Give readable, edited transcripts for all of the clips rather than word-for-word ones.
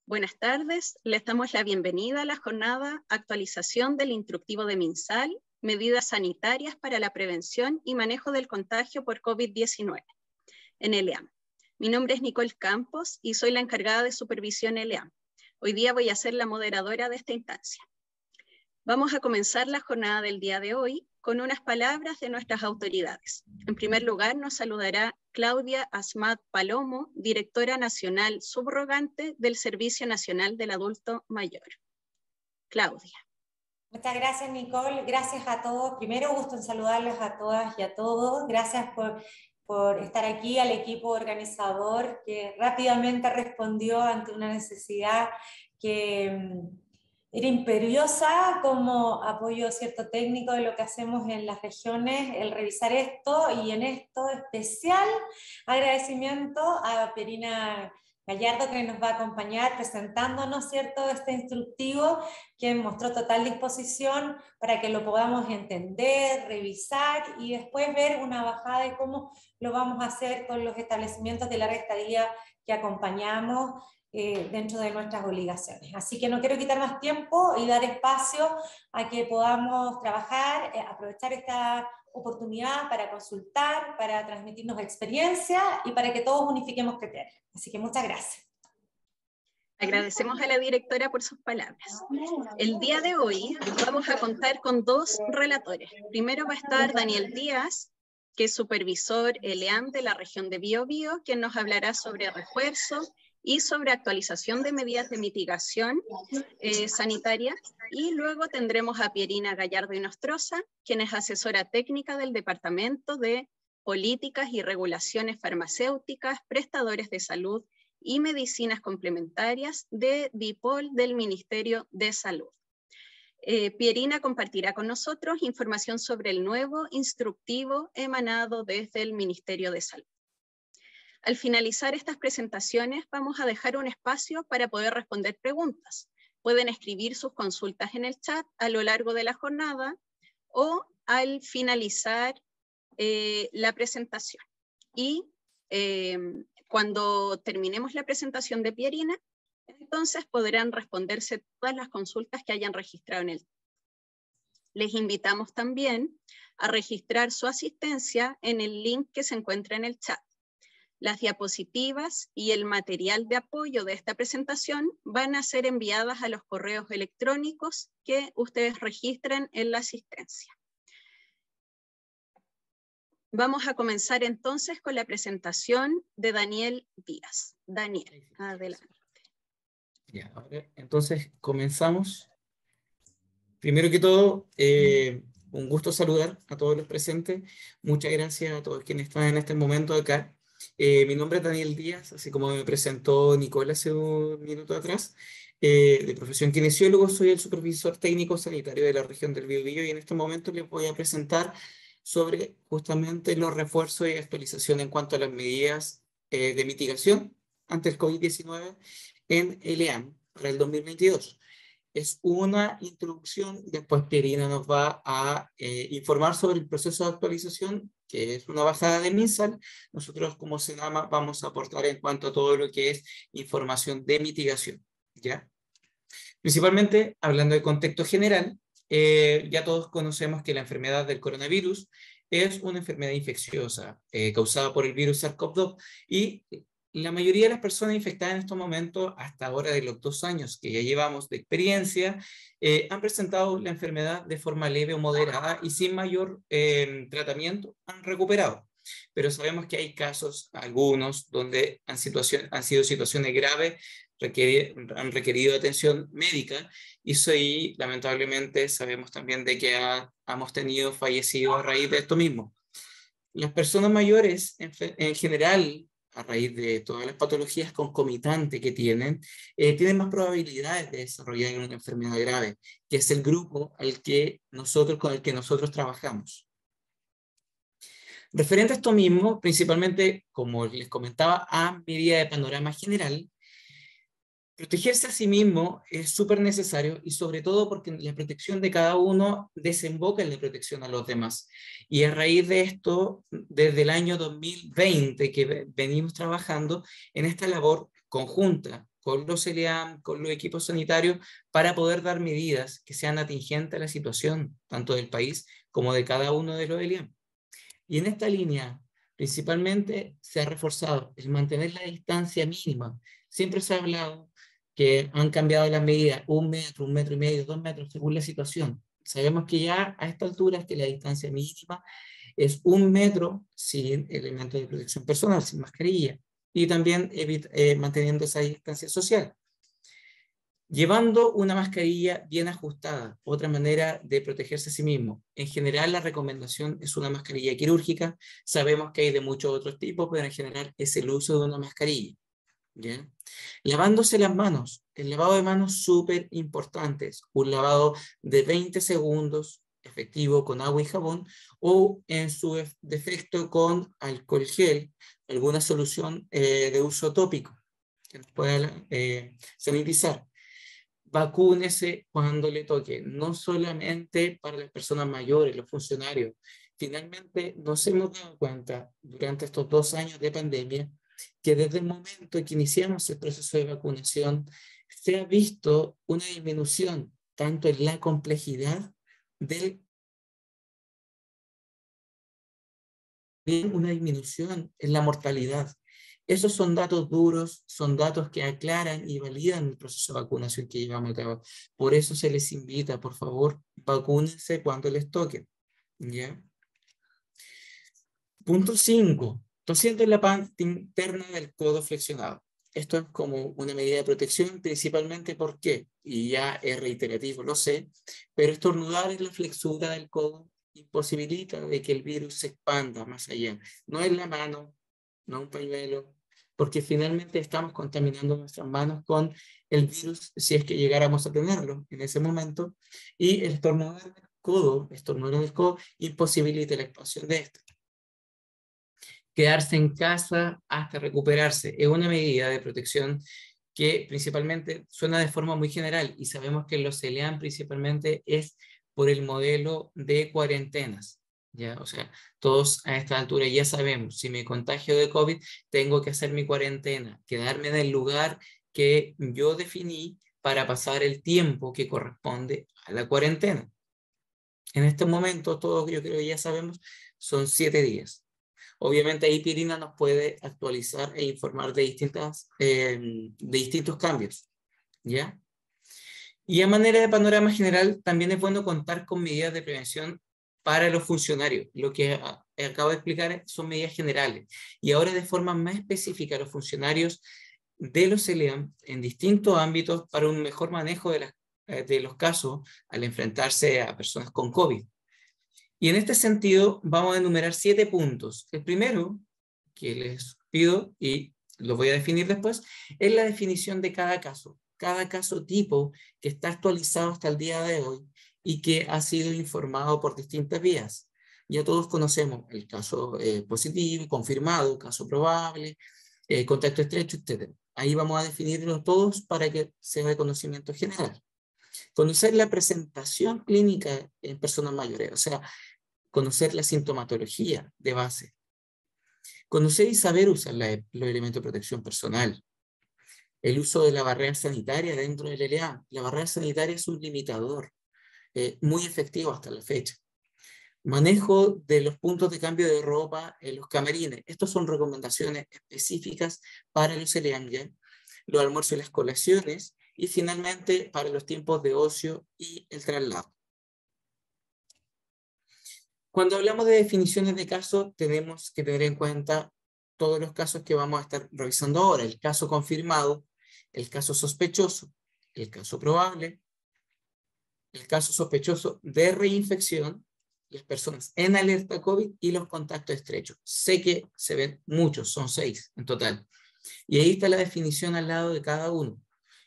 Buenas tardes, les damos la bienvenida a la jornada Actualización del Instructivo de MinSal, Medidas Sanitarias para la Prevención y Manejo del Contagio por COVID-19 en ELEAM. Mi nombre es Nicole Campos y soy la encargada de supervisión ELEAM. Hoy día voy a ser la moderadora de esta instancia. Vamos a comenzar la jornada del día de hoy con unas palabras de nuestras autoridades. En primer lugar, nos saludará Claudia Asmat Palomo, directora nacional subrogante del Servicio Nacional del Adulto Mayor. Claudia. Muchas gracias, Nicole. Gracias a todos. Primero, gusto en saludarles a todas y a todos. Gracias por estar aquí, al equipo organizador que rápidamente respondió ante una necesidad que era imperiosa como apoyo cierto técnico de lo que hacemos en las regiones, el revisar esto, y en esto especial agradecimiento a Pierina Gallardo, que nos va a acompañar presentándonos, ¿cierto?, este instructivo, que mostró total disposición para que lo podamos entender, revisar y después ver una bajada de cómo lo vamos a hacer con los establecimientos de larga estadía que acompañamos dentro de nuestras obligaciones. Así que no quiero quitar más tiempo y dar espacio a que podamos trabajar, aprovechar esta oportunidad para consultar, para transmitirnos experiencia y para que todos unifiquemos criterios. Así que muchas gracias. Agradecemos a la directora por sus palabras. El día de hoy vamos a contar con dos relatores. Primero va a estar Daniel Díaz, que es supervisor ELEAM de la región de Biobío, quien nos hablará sobre refuerzo y sobre actualización de medidas de mitigación sanitaria. Y luego tendremos a Pierina Gallardo Inostroza, quien es asesora técnica del Departamento de Políticas y Regulaciones Farmacéuticas, Prestadores de Salud y Medicinas Complementarias de DIPOL del Ministerio de Salud. Pierina compartirá con nosotros información sobre el nuevo instructivo emanado desde el Ministerio de Salud. Al finalizar estas presentaciones, vamos a dejar un espacio para poder responder preguntas. Pueden escribir sus consultas en el chat a lo largo de la jornada o al finalizar la presentación. Y cuando terminemos la presentación de Pierina, entonces podrán responderse todas las consultas que hayan registrado en el chat. Les invitamos también a registrar su asistencia en el link que se encuentra en el chat. Las diapositivas y el material de apoyo de esta presentación van a ser enviadas a los correos electrónicos que ustedes registren en la asistencia. Vamos a comenzar entonces con la presentación de Daniel Díaz. Daniel, adelante. Ya, ahora, entonces comenzamos. Primero que todo, un gusto saludar a todos los presentes. Muchas gracias a todos quienes están en este momento acá. Mi nombre es Daniel Díaz, así como me presentó Nicole hace un minuto atrás. De profesión kinesiólogo, soy el supervisor técnico sanitario de la región del Biobío y en este momento les voy a presentar sobre justamente los refuerzos y actualización en cuanto a las medidas de mitigación ante el COVID-19 en ELEAM para el 2022. Es una introducción, después Pierina nos va a informar sobre el proceso de actualización, que es una bajada de MinSal. Nosotros como Senama vamos a aportar en cuanto a todo lo que es información de mitigación, ¿ya? Principalmente, hablando de contexto general, ya todos conocemos que la enfermedad del coronavirus es una enfermedad infecciosa causada por el virus SARS-CoV-2 y la mayoría de las personas infectadas en estos momentos, hasta ahora de los 2 años que ya llevamos de experiencia, han presentado la enfermedad de forma leve o moderada y sin mayor tratamiento han recuperado. Pero sabemos que hay casos, algunos, donde han sido situaciones graves, han requerido atención médica, y eso ahí, lamentablemente, sabemos también de que hemos tenido fallecidos a raíz de esto mismo. Las personas mayores, en general, a raíz de todas las patologías concomitantes que tienen más probabilidades de desarrollar una enfermedad grave, que es el grupo con el que nosotros trabajamos. Referente a esto mismo, principalmente, como les comentaba, a medida de panorama general, protegerse a sí mismo es súper necesario y sobre todo porque la protección de cada uno desemboca en la protección a los demás. Y a raíz de esto, desde el año 2020 que venimos trabajando en esta labor conjunta con los CELIAM, con los equipos sanitarios, para poder dar medidas que sean atingentes a la situación, tanto del país como de cada uno de los ELIAM. Y en esta línea, principalmente, se ha reforzado el mantener la distancia mínima. Siempre se ha hablado que han cambiado las medidas, 1 metro, 1,5 metros, 2 metros, según la situación. Sabemos que ya a esta altura es que la distancia mínima es 1 metro sin elementos de protección personal, sin mascarilla, y también manteniendo esa distancia social. Llevando una mascarilla bien ajustada, otra manera de protegerse a sí mismo. En general, la recomendación es una mascarilla quirúrgica. Sabemos que hay de muchos otros tipos, pero en general es el uso de una mascarilla. ¿Ya? Lavándose las manos. El lavado de manos súper importante. Un lavado de 20 segundos, efectivo, con agua y jabón, o en su defecto con alcohol gel, alguna solución de uso tópico que nos pueda sanitizar. Vacúnese cuando le toque, no solamente para las personas mayores, los funcionarios. Finalmente, nos hemos dado cuenta durante estos 2 años de pandemia que desde el momento en que iniciamos el proceso de vacunación se ha visto una disminución tanto en la complejidad una disminución en la mortalidad. Esos son datos duros, son datos que aclaran y validan el proceso de vacunación que llevamos a cabo. Por eso se les invita, por favor, vacúnense cuando les toque. ¿Ya? Punto 5. Tosiendo en la parte interna del codo flexionado. Esto es como una medida de protección, principalmente porque, y ya es reiterativo, lo sé, pero estornudar en la flexura del codo imposibilita de que el virus se expanda más allá. No es la mano, no un pañuelo, porque finalmente estamos contaminando nuestras manos con el virus si es que llegáramos a tenerlo en ese momento, y el estornudar del codo imposibilita la expansión de esto. Quedarse en casa hasta recuperarse es una medida de protección que principalmente suena de forma muy general, y sabemos que los CELIAM principalmente es por el modelo de cuarentenas. ¿Ya? O sea, todos a esta altura ya sabemos, si me contagio de COVID, tengo que hacer mi cuarentena, quedarme en el lugar que yo definí para pasar el tiempo que corresponde a la cuarentena. En este momento, todos yo creo que ya sabemos, son 7 días. Obviamente ahí Pirina nos puede actualizar e informar de distintos cambios. ¿Ya? Y a manera de panorama general, también es bueno contar con medidas de prevención para los funcionarios. Lo que acabo de explicar son medidas generales. Y ahora de forma más específica, los funcionarios de los CELIAM en distintos ámbitos para un mejor manejo de los casos al enfrentarse a personas con COVID. Y en este sentido vamos a enumerar 7 puntos. El primero, que les pido, y lo voy a definir después, es la definición de cada caso tipo que está actualizado hasta el día de hoy y que ha sido informado por distintas vías. Ya todos conocemos el caso positivo, confirmado, caso probable, contacto estrecho, etc. Ahí vamos a definirlos todos para que sea de conocimiento general. Conocer la presentación clínica en personas mayores, o sea, conocer la sintomatología de base. Conocer y saber usar los elementos de protección personal. El uso de la barrera sanitaria dentro del LA. La barrera sanitaria es un limitador muy efectivo hasta la fecha. Manejo de los puntos de cambio de ropa en los camarines. Estas son recomendaciones específicas para los LA, los almuerzos y las colaciones, y finalmente para los tiempos de ocio y el traslado. Cuando hablamos de definiciones de casos, tenemos que tener en cuenta todos los casos que vamos a estar revisando ahora. El caso confirmado, el caso sospechoso, el caso probable, el caso sospechoso de reinfección, las personas en alerta COVID y los contactos estrechos. Sé que se ven muchos, son 6 en total. Y ahí está la definición al lado de cada uno.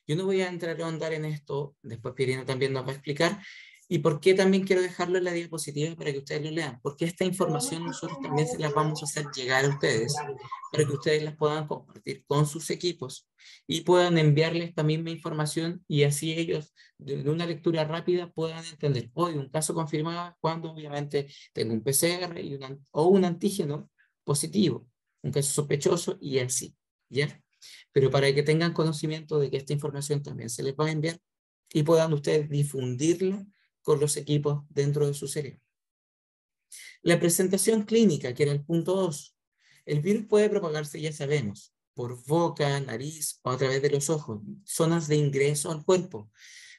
Yo no voy a entrar a ahondar en esto, después Pirina también nos va a explicar, y por qué también quiero dejarlo en la diapositiva para que ustedes lo lean, porque esta información nosotros también se las vamos a hacer llegar a ustedes, para que ustedes las puedan compartir con sus equipos y puedan enviarles esta misma información, y así ellos, de una lectura rápida, puedan entender, hoy un caso confirmado cuando obviamente tengo un PCR o un antígeno positivo, un caso sospechoso y así, ¿ya? pero para que tengan conocimiento de que esta información también se les va a enviar y puedan ustedes difundirla con los equipos dentro de su cerebro. La presentación clínica, que era el punto 2. El virus puede propagarse, ya sabemos, por boca, nariz o a través de los ojos, zonas de ingreso al cuerpo.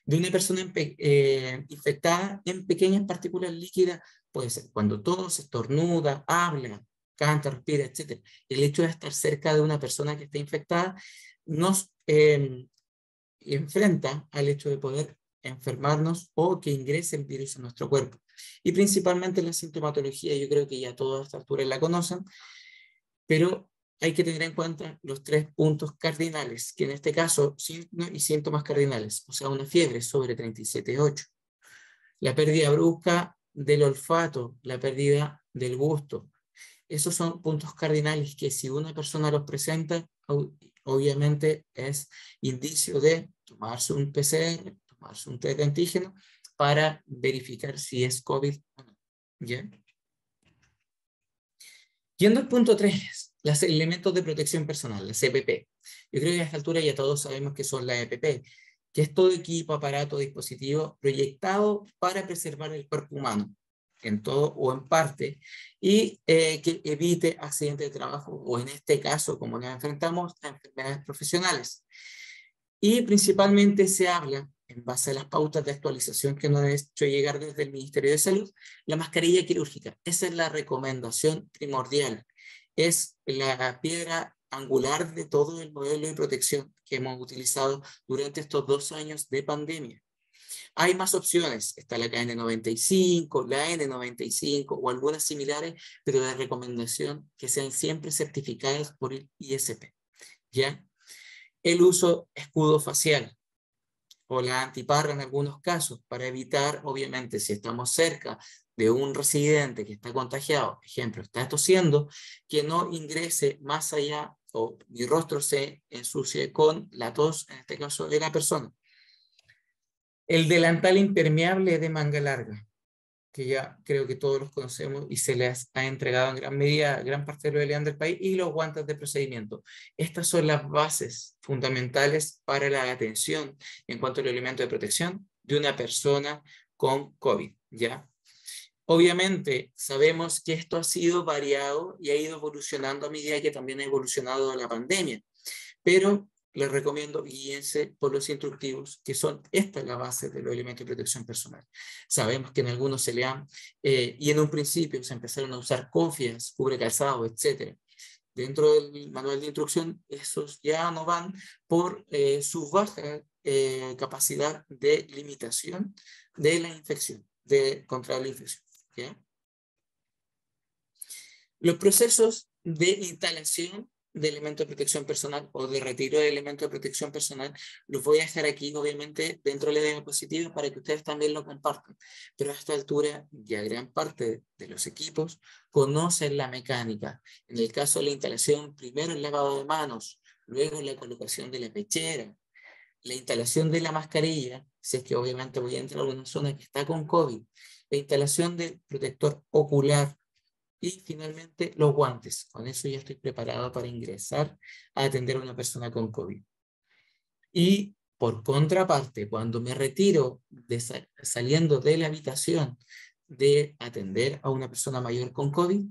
De una persona infectada en pequeñas partículas líquidas, puede ser cuando tose, estornuda, habla, canta, respira, etc. El hecho de estar cerca de una persona que está infectada nos enfrenta al hecho de poder enfermarnos o que ingrese el virus a nuestro cuerpo. Y principalmente la sintomatología, yo creo que ya todas a esta altura la conocen, pero hay que tener en cuenta los 3 puntos cardinales, que en este caso, signos y síntomas cardinales, o sea, una fiebre sobre 37,8, la pérdida brusca del olfato, la pérdida del gusto. Esos son puntos cardinales que si una persona los presenta, obviamente es indicio de tomarse un PCR, tomarse un test de antígeno para verificar si es COVID o no. ¿Ya? Yendo al punto 3, los elementos de protección personal, las EPP. Yo creo que a esta altura ya todos sabemos que son las EPP, que es todo equipo, aparato, dispositivo proyectado para preservar el cuerpo humano, en todo o en parte, y que evite accidentes de trabajo, o en este caso, como nos enfrentamos, a enfermedades profesionales. Y principalmente se habla, en base a las pautas de actualización que nos ha hecho llegar desde el Ministerio de Salud, la mascarilla quirúrgica. Esa es la recomendación primordial. Es la piedra angular de todo el modelo de protección que hemos utilizado durante estos 2 años de pandemia. Hay más opciones, está la KN95, la N95 o algunas similares, pero de recomendación que sean siempre certificadas por el ISP. ¿Ya? El uso escudo facial o la antiparra en algunos casos para evitar, obviamente, si estamos cerca de un residente que está contagiado, ejemplo, está tosiendo, que no ingrese más allá o mi rostro se ensucie con la tos, en este caso de la persona. El delantal impermeable de manga larga, que ya creo que todos los conocemos y se les ha entregado en gran medida a gran parte de los elementos del país, y los guantes de procedimiento. Estas son las bases fundamentales para la atención en cuanto al elemento de protección de una persona con COVID, ¿ya? Obviamente sabemos que esto ha sido variado y ha ido evolucionando a medida que también ha evolucionado la pandemia, pero les recomiendo guíense por los instructivos, que son esta la base de los elementos de protección personal. Sabemos que en algunos se lean, y en un principio se empezaron a usar cofias, cubre calzado, etc. Dentro del manual de instrucción, esos ya no van por su baja capacidad de limitación de la infección, de contra la infección. ¿Ya? Los procesos de instalación de elementos de protección personal o de retiro de elementos de protección personal los voy a dejar aquí, obviamente, dentro de la diapositiva para que ustedes también lo compartan. Pero a esta altura ya gran parte de los equipos conocen la mecánica. En el caso de la instalación, primero el lavado de manos, luego la colocación de la pechera, la instalación de la mascarilla, si es que obviamente voy a entrar a una zona que está con COVID, la instalación del protector ocular, y finalmente los guantes. Con eso ya estoy preparado para ingresar a atender a una persona con COVID. Y por contraparte, cuando me retiro saliendo de la habitación de atender a una persona mayor con COVID,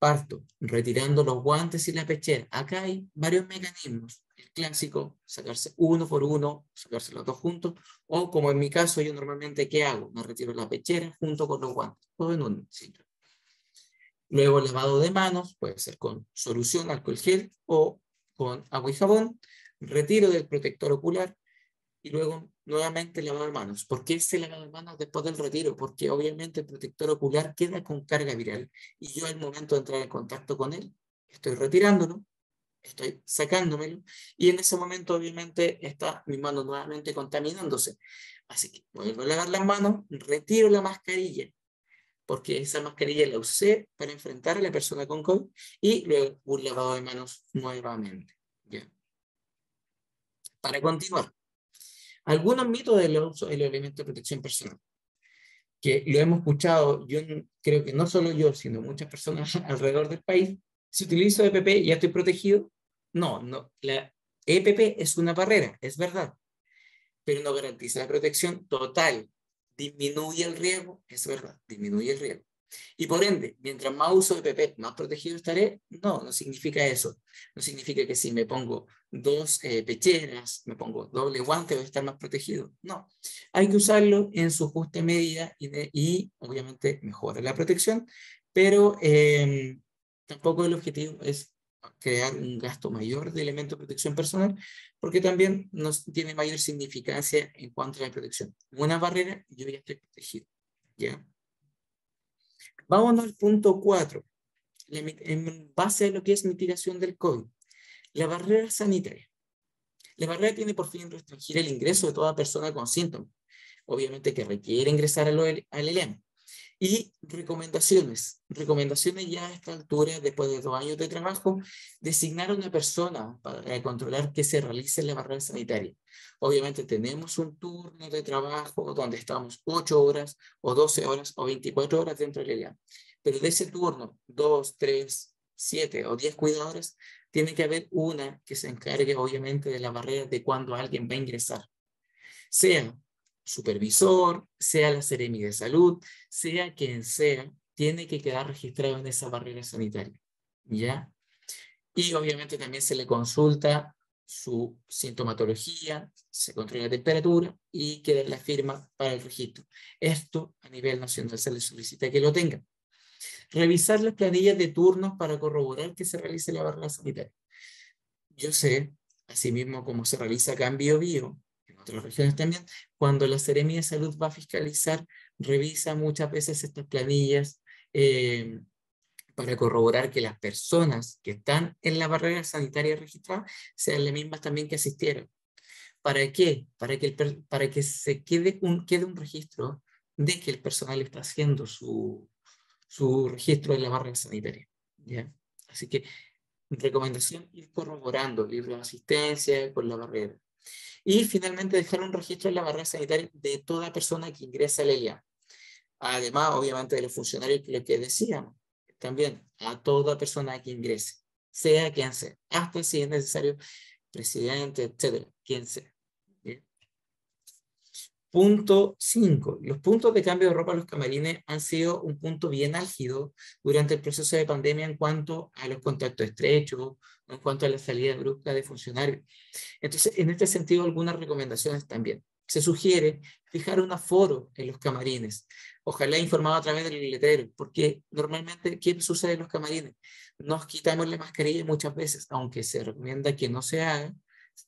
parto retirando los guantes y la pechera. Acá hay varios mecanismos. El clásico, sacarse uno por uno, sacarse los dos juntos, o como en mi caso, yo normalmente, ¿qué hago? Me retiro la pechera junto con los guantes, todo en uno, simple. Luego el lavado de manos, puede ser con solución, alcohol gel o con agua y jabón, retiro del protector ocular y luego nuevamente lavado de manos. ¿Por qué ese lavado de manos después del retiro? Porque obviamente el protector ocular queda con carga viral y yo al momento de entrar en contacto con él, estoy retirándolo, estoy sacándomelo y en ese momento obviamente está mi mano nuevamente contaminándose. Así que vuelvo a lavar las manos, retiro la mascarilla, porque esa mascarilla la usé para enfrentar a la persona con COVID y luego un lavado de manos nuevamente. ¿Ya? Para continuar, algunos mitos del uso de los elementos de protección personal, que lo hemos escuchado, yo creo que no solo yo, sino muchas personas alrededor del país. Si utilizo EPP, ¿ya estoy protegido? No, EPP es una barrera, es verdad, pero no garantiza la protección total. Disminuye el riesgo, es verdad, disminuye el riesgo. Y por ende, mientras más uso de EPP, más protegido estaré. No, no significa eso. No significa que si me pongo dos pecheras, me pongo doble guante, voy a estar más protegido. No, hay que usarlo en su justa medida y obviamente mejora la protección, pero tampoco el objetivo es crear un gasto mayor de elementos de protección personal, porque también nos tiene mayor significancia en cuanto a la protección. Una barrera, yo ya estoy protegido. ¿Ya? Vámonos al punto 4, en base a lo que es mitigación del COVID. La barrera sanitaria. La barrera tiene por fin restringir el ingreso de toda persona con síntomas, obviamente que requiere ingresar al ELEM. Y recomendaciones ya a esta altura, después de 2 años de trabajo, designar a una persona para controlar que se realice la barrera sanitaria. Obviamente tenemos un turno de trabajo donde estamos 8 horas o 12 horas o 24 horas dentro del ELEM. Pero de ese turno, 2, 3, 7 o 10 cuidadores, tiene que haber una que se encargue obviamente de la barrera de cuando alguien va a ingresar. Sea supervisor, sea la Seremi de Salud, sea quien sea, tiene que quedar registrado en esa barrera sanitaria, ¿ya? Y obviamente también se le consulta su sintomatología, se controla la temperatura y queda la firma para el registro. Esto a nivel nacional se le solicita que lo tenga. Revisar las planillas de turnos para corroborar que se realice la barrera sanitaria. Yo sé, asimismo como se realiza acá en Biobío, en otras regiones también, cuando la Seremi de Salud va a fiscalizar, revisa muchas veces estas planillas para corroborar que las personas que están en la barrera sanitaria registrada sean las mismas también que asistieron. ¿Para qué? Para que se quede un registro de que el personal está haciendo su registro en la barrera sanitaria. ¿Ya? Así que recomendación, ir corroborando libros de asistencia con la barrera. Y finalmente dejar un registro en la barrera sanitaria de toda persona que ingresa al ELEAM. Además, obviamente, de los funcionarios que decíamos, también a toda persona que ingrese, sea quien sea, hasta si es necesario, presidente, etcétera, quien sea. ¿Bien? Punto 5. Los puntos de cambio de ropa a los camarines han sido un punto bien álgido durante el proceso de pandemia en cuanto a los contactos estrechos, en cuanto a la salida brusca de funcionarios. Entonces, en este sentido, algunas recomendaciones también. Se sugiere fijar un aforo en los camarines, ojalá informado a través del letrero, porque normalmente, ¿qué sucede en los camarines? Nos quitamos la mascarilla muchas veces, aunque se recomienda que no se haga,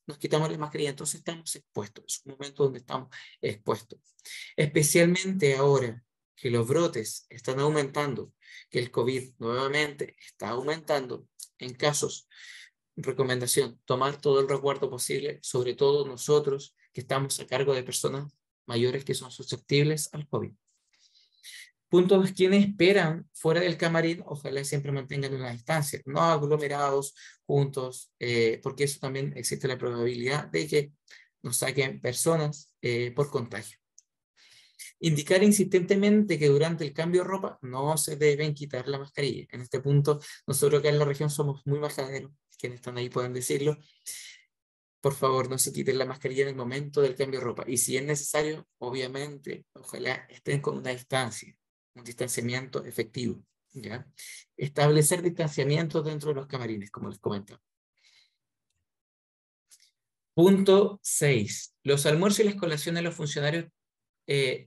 nos quitamos la mascarilla, entonces estamos expuestos, es un momento donde estamos expuestos. Especialmente ahora que los brotes están aumentando, que el COVID nuevamente está aumentando en casos. Recomendación, tomar todo el resguardo posible, sobre todo nosotros que estamos a cargo de personas mayores que son susceptibles al COVID. Punto 2, quienes esperan fuera del camarín, ojalá siempre mantengan una distancia, no aglomerados juntos, porque eso también existe la probabilidad de que nos saquen personas por contagio. Indicar insistentemente que durante el cambio de ropa no se deben quitar la mascarilla. En este punto, nosotros acá en la región somos muy majaderos, quienes están ahí pueden decirlo. Por favor, no se quiten la mascarilla en el momento del cambio de ropa. Y si es necesario, obviamente, ojalá estén con una distancia, un distanciamiento efectivo, ¿ya? Establecer distanciamiento dentro de los camarines, como les comentaba. Punto 6. Los almuerzos y las colaciones de los funcionarios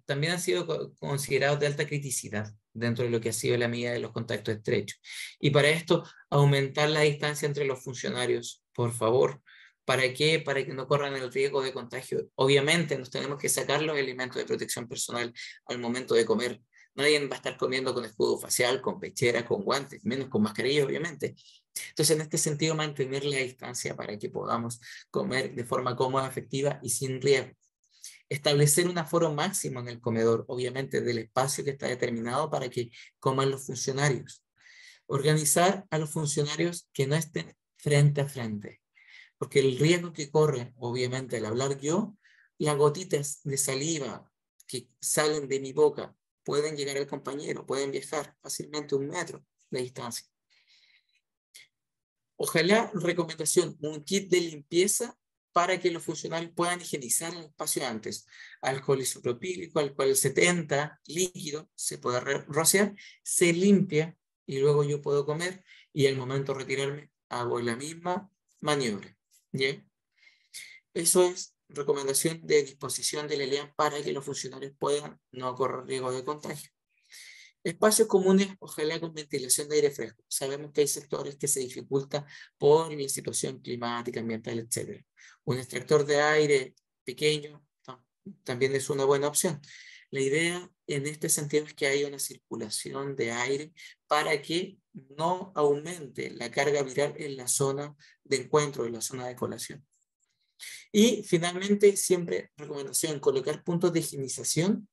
también han sido considerados de alta criticidad dentro de lo que ha sido la medida de los contactos estrechos. Y para esto, aumentar la distancia entre los funcionarios, por favor. ¿Para qué? Para que no corran el riesgo de contagio. Obviamente nos tenemos que sacar los elementos de protección personal al momento de comer. Nadie va a estar comiendo con escudo facial, con pechera, con guantes, menos con mascarilla, obviamente. Entonces, en este sentido, mantener la distancia para que podamos comer de forma cómoda, efectiva y sin riesgo. Establecer un aforo máximo en el comedor, obviamente del espacio que está determinado para que coman los funcionarios. Organizar a los funcionarios que no estén frente a frente, porque el riesgo que corre, obviamente, al hablar yo, las gotitas de saliva que salen de mi boca pueden llegar al compañero, pueden viajar fácilmente 1 metro de distancia. Ojalá, recomendación, un kit de limpieza para que los funcionarios puedan higienizar el espacio antes. Alcohol isopropílico, alcohol 70, líquido, se puede rociar, se limpia y luego yo puedo comer y al momento de retirarme hago la misma maniobra. ¿Bien? Eso es recomendación de disposición del ELEAM para que los funcionarios puedan no correr riesgo de contagio. Espacios comunes, ojalá con ventilación de aire fresco. Sabemos que hay sectores que se dificulta por la situación climática, ambiental, etc. Un extractor de aire pequeño también es una buena opción. La idea en este sentido es que haya una circulación de aire para que no aumente la carga viral en la zona de encuentro, en la zona de colación. Y finalmente, siempre recomendación, colocar puntos de higienización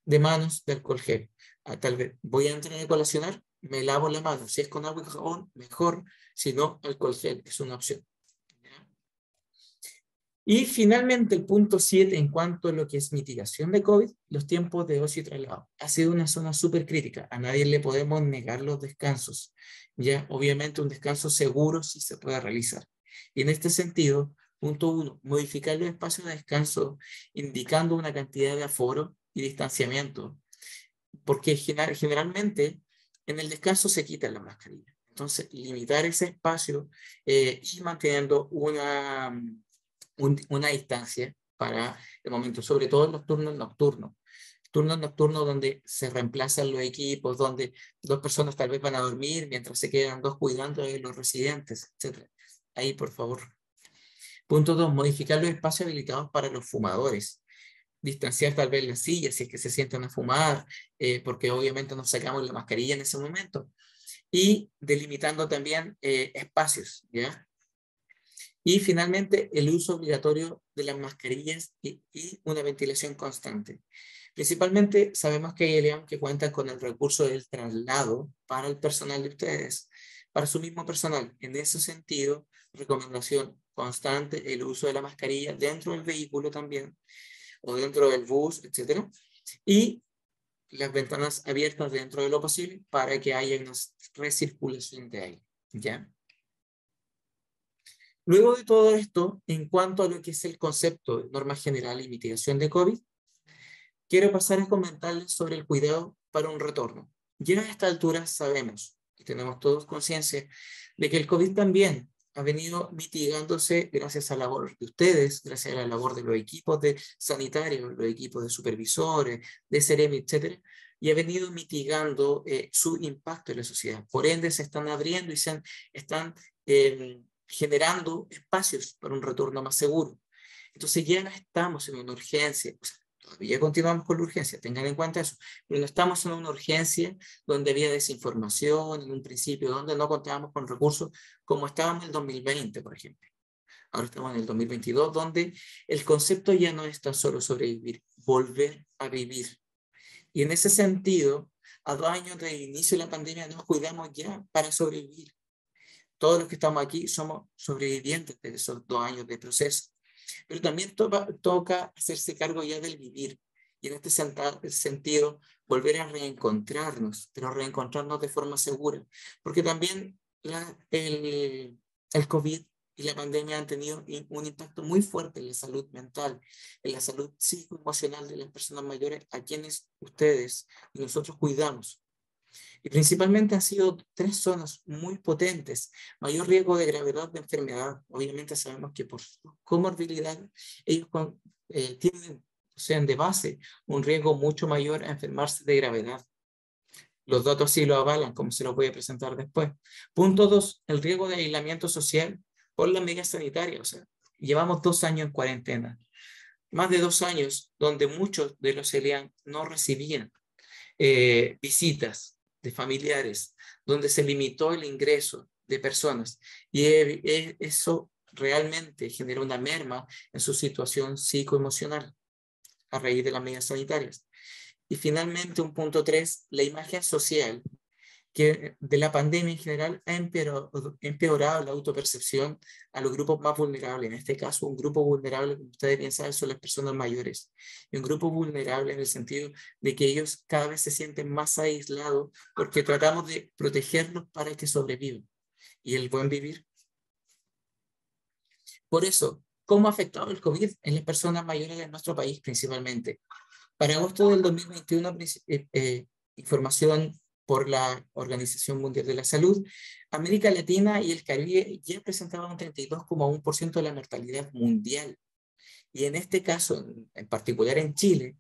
de manos de alcohol gel. Tal vez voy a entrar a colacionar, me lavo la mano. Si es con agua y jabón, mejor. Si no, alcohol gel es una opción. Y finalmente el punto 7 en cuanto a lo que es mitigación de COVID, los tiempos de ocio y traslado. Ha sido una zona súper crítica. A nadie le podemos negar los descansos. Ya, obviamente un descanso seguro sí se puede realizar. Y en este sentido, punto 1, modificar los espacios de descanso indicando una cantidad de aforo y distanciamiento. Porque generalmente en el descanso se quitan las mascarillas. Entonces, limitar ese espacio y manteniendo una distancia para el momento, sobre todo en los turnos nocturnos. Turnos nocturnos donde se reemplazan los equipos, donde 2 personas tal vez van a dormir mientras se quedan 2 cuidando de los residentes, etc. Ahí, por favor. Punto 2, modificar los espacios habilitados para los fumadores. Distanciar tal vez las sillas si es que se sientan a fumar, porque obviamente nos sacamos la mascarilla en ese momento. Y delimitando también espacios, ¿ya? Y finalmente, el uso obligatorio de las mascarillas y una ventilación constante. Principalmente sabemos que hay ELEAM que cuenta con el recurso del traslado para el personal de ustedes, para su mismo personal. En ese sentido, recomendación constante, el uso de la mascarilla dentro del vehículo también, o dentro del bus, etc. Y las ventanas abiertas dentro de lo posible para que haya una recirculación de aire, ¿ya? Luego de todo esto, en cuanto a lo que es el concepto de norma general y mitigación de COVID, quiero pasar a comentarles sobre el cuidado para un retorno. Ya a esta altura sabemos, y tenemos todos conciencia, de que el COVID también ha venido mitigándose gracias a la labor de ustedes, gracias a la labor de los equipos de sanitarios, los equipos de supervisores, de Ceremi, etc., y ha venido mitigando su impacto en la sociedad. Por ende, se están abriendo y están generando espacios para un retorno más seguro. Entonces ya no estamos en una urgencia, o sea, todavía continuamos con la urgencia, tengan en cuenta eso, pero no estamos en una urgencia donde había desinformación en un principio, donde no contábamos con recursos como estábamos en el 2020, por ejemplo. Ahora estamos en el 2022, donde el concepto ya no es tan solo sobrevivir, volver a vivir. Y en ese sentido, a 2 años del inicio de la pandemia nos cuidamos ya para sobrevivir. Todos los que estamos aquí somos sobrevivientes de esos 2 años de proceso. Pero también toca hacerse cargo ya del vivir. Y en este sentido, volver a reencontrarnos, pero reencontrarnos de forma segura. Porque también el COVID y la pandemia han tenido un impacto muy fuerte en la salud mental, en la salud psicoemocional de las personas mayores a quienes ustedes y nosotros cuidamos. Y principalmente han sido 3 zonas muy potentes. Mayor riesgo de gravedad de enfermedad. Obviamente sabemos que por su comorbilidad ellos tienen, o sea, de base, un riesgo mucho mayor a enfermarse de gravedad. Los datos sí lo avalan, como se los voy a presentar después. Punto 2, el riesgo de aislamiento social por las medidas sanitarias. O sea, llevamos 2 años en cuarentena. Más de 2 años donde muchos de los ELEAM no recibían visitas de familiares, donde se limitó el ingreso de personas. Y eso realmente generó una merma en su situación psicoemocional a raíz de las medidas sanitarias. Y finalmente, un punto 3, la imagen social que de la pandemia en general ha empeorado la autopercepción a los grupos más vulnerables. En este caso, un grupo vulnerable, como ustedes bien saben, son las personas mayores. Y un grupo vulnerable en el sentido de que ellos cada vez se sienten más aislados porque tratamos de protegerlos para que sobrevivan. Y el buen vivir Por eso, ¿cómo ha afectado el COVID en las personas mayores de nuestro país principalmente? Para agosto del 2021, información por la Organización Mundial de la Salud, América Latina y el Caribe ya presentaban un 32,1% de la mortalidad mundial. Y en este caso, en particular en Chile,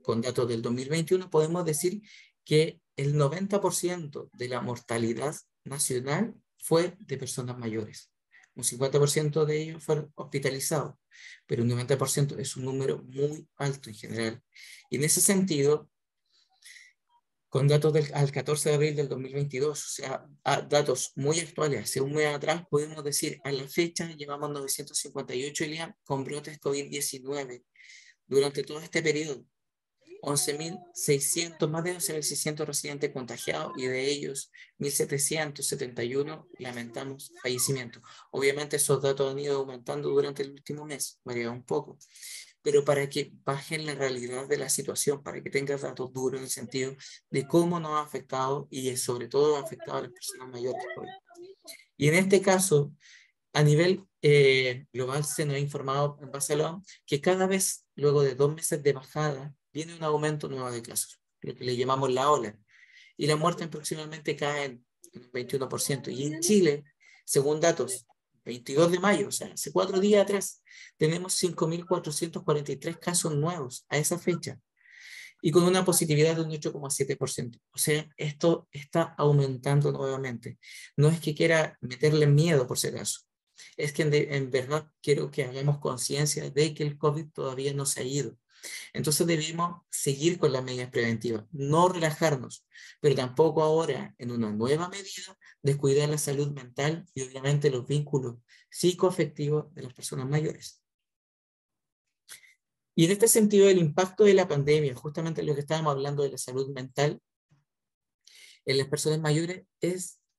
con datos del 2021, podemos decir que el 90% de la mortalidad nacional fue de personas mayores. Un 50% de ellos fueron hospitalizados, pero un 90% es un número muy alto en general. Y en ese sentido, con datos al 14 de abril del 2022, o sea, datos muy actuales, hace un mes atrás, podemos decir, a la fecha llevamos 958 días con brotes COVID-19 durante todo este periodo. 11.600, más de 11.600 residentes contagiados y de ellos 1.771 lamentamos fallecimientos. Obviamente esos datos han ido aumentando durante el último mes, varía un poco, pero para que bajen la realidad de la situación, para que tengas datos duros en el sentido de cómo nos ha afectado y sobre todo ha afectado a las personas mayores. Y en este caso, a nivel global se nos ha informado en base a la OMS que cada vez, luego de 2 meses de bajada, viene un aumento nuevo de casos, lo que le llamamos la ola. Y la muerte aproximadamente cae en un 21%. Y en Chile, según datos, 22 de mayo, o sea, hace 4 días atrás, tenemos 5.443 casos nuevos a esa fecha. Y con una positividad de un 8,7%. O sea, esto está aumentando nuevamente. No es que quiera meterle miedo por si acaso. Es que en verdad quiero que hagamos conciencia de que el COVID todavía no se ha ido. Entonces debemos seguir con las medidas preventivas, no relajarnos, pero tampoco ahora, en una nueva medida, descuidar la salud mental y obviamente los vínculos psicoafectivos de las personas mayores. Y en este sentido, el impacto de la pandemia, justamente lo que estábamos hablando de la salud mental en las personas mayores,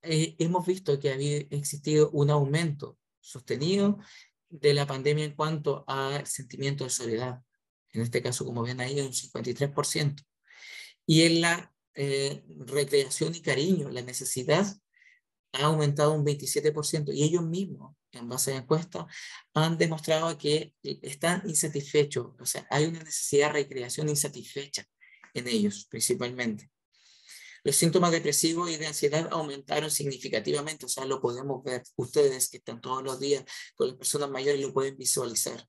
hemos visto que había existido un aumento sostenido de la pandemia en cuanto al sentimiento de soledad. En este caso, como ven ahí, un 53%. Y en la recreación y cariño, la necesidad ha aumentado un 27%. Y ellos mismos, en base a encuestas, han demostrado que están insatisfechos. O sea, hay una necesidad de recreación insatisfecha en ellos, principalmente. Los síntomas depresivos y de ansiedad aumentaron significativamente, o sea, lo podemos ver. Ustedes que están todos los días con las personas mayores lo pueden visualizar.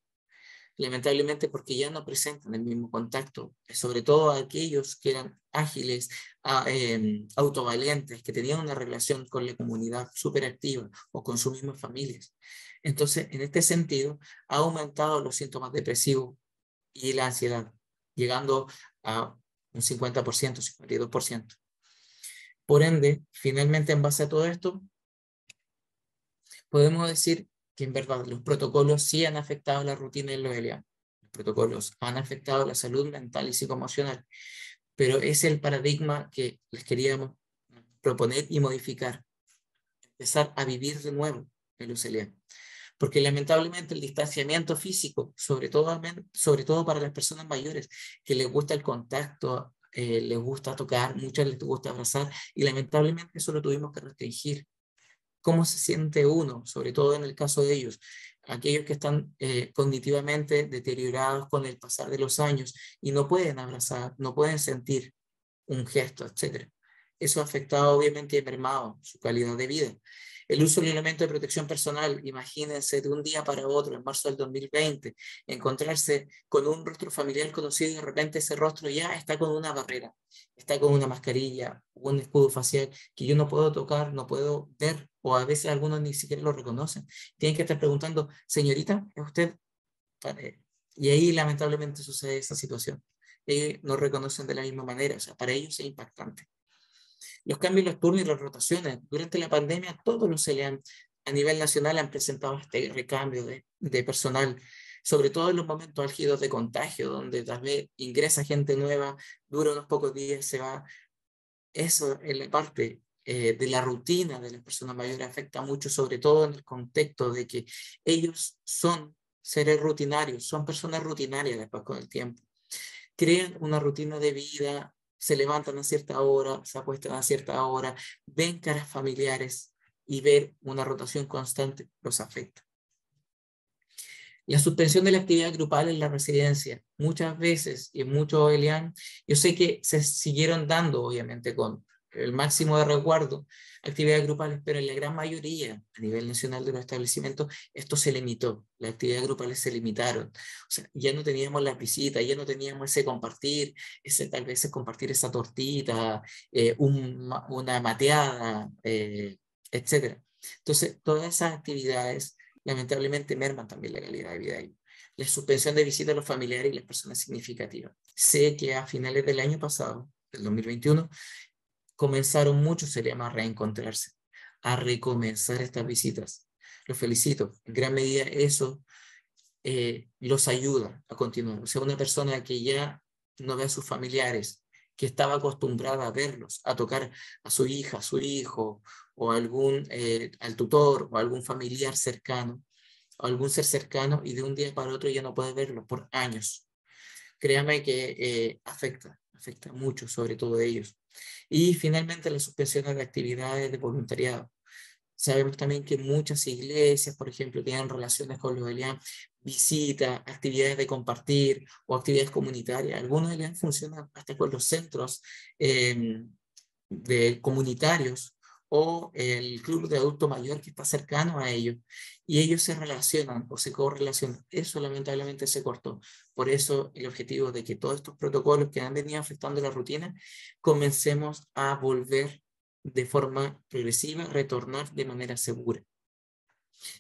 Lamentablemente porque ya no presentan el mismo contacto, sobre todo aquellos que eran ágiles, autovalientes, que tenían una relación con la comunidad súper activa o con sus mismas familias. Entonces, en este sentido, ha aumentado los síntomas depresivos y la ansiedad, llegando a un 50%, 52%. Por ende, finalmente, en base a todo esto, podemos decir que en verdad los protocolos sí han afectado la rutina en los LEA. Los protocolos han afectado la salud mental y psicoemocional, pero es el paradigma que les queríamos proponer y modificar. Empezar a vivir de nuevo en los LEA. Porque lamentablemente el distanciamiento físico, sobre todo para las personas mayores, que les gusta el contacto, les gusta tocar, muchas les gusta abrazar, y lamentablemente eso lo tuvimos que restringir. ¿Cómo se siente uno, sobre todo en el caso de ellos? Aquellos que están cognitivamente deteriorados con el pasar de los años y no pueden abrazar, no pueden sentir un gesto, etc. Eso ha afectado obviamente y ha mermado su calidad de vida. El uso del elemento de protección personal, imagínense de un día para otro, en marzo del 2020, encontrarse con un rostro familiar conocido y de repente ese rostro ya está con una barrera, está con una mascarilla, un escudo facial que yo no puedo tocar, no puedo ver, o a veces algunos ni siquiera lo reconocen. Tienen que estar preguntando, señorita, ¿es usted? Y ahí lamentablemente sucede esa situación. Ellos no reconocen de la misma manera, o sea, para ellos es impactante. Los cambios, los turnos y las rotaciones. Durante la pandemia, todos los CELEAM a nivel nacional han presentado este recambio de personal, sobre todo en los momentos álgidos de contagio, donde tal vez ingresa gente nueva, dura unos pocos días, se va. Eso en la parte de la rutina de las personas mayores afecta mucho, sobre todo en el contexto de que ellos son seres rutinarios, son personas rutinarias después con el tiempo. Crean una rutina de vida, se levantan a cierta hora, se acuestan a cierta hora, ven caras familiares y ver una rotación constante los afecta. La suspensión de la actividad grupal en la residencia, muchas veces y en muchos ELIAM, yo sé que se siguieron dando, obviamente, con el máximo de resguardo, actividades grupales, pero en la gran mayoría, a nivel nacional de los establecimientos, esto se limitó, las actividades grupales se limitaron. O sea, ya no teníamos las visitas, ya no teníamos ese compartir, tal vez ese compartir esa tortita, una mateada, etc. Entonces, todas esas actividades lamentablemente merman también la calidad de vida de ellos. La suspensión de visitas a los familiares y las personas significativas. Sé que a finales del año pasado, del 2021, comenzaron muchos, se llama, a reencontrarse, a recomenzar estas visitas. Los felicito. En gran medida eso los ayuda a continuar. O sea, una persona que ya no ve a sus familiares, que estaba acostumbrada a verlos, a tocar a su hija, a su hijo, o al tutor, o algún familiar cercano, o algún ser cercano, y de un día para otro ya no puede verlo por años. Créame que afecta mucho, sobre todo a ellos. Y finalmente la suspensión de actividades de voluntariado. Sabemos también que muchas iglesias, por ejemplo, tienen relaciones con los ELIAM, visitas, actividades de compartir o actividades comunitarias. Algunos ELIAM funcionan hasta con los centros comunitarios o el club de adulto mayor que está cercano a ellos, y ellos se relacionan o se correlacionan. Eso lamentablemente se cortó. Por eso el objetivo de que todos estos protocolos que han venido afectando la rutina, comencemos a volver de forma progresiva, retornar de manera segura.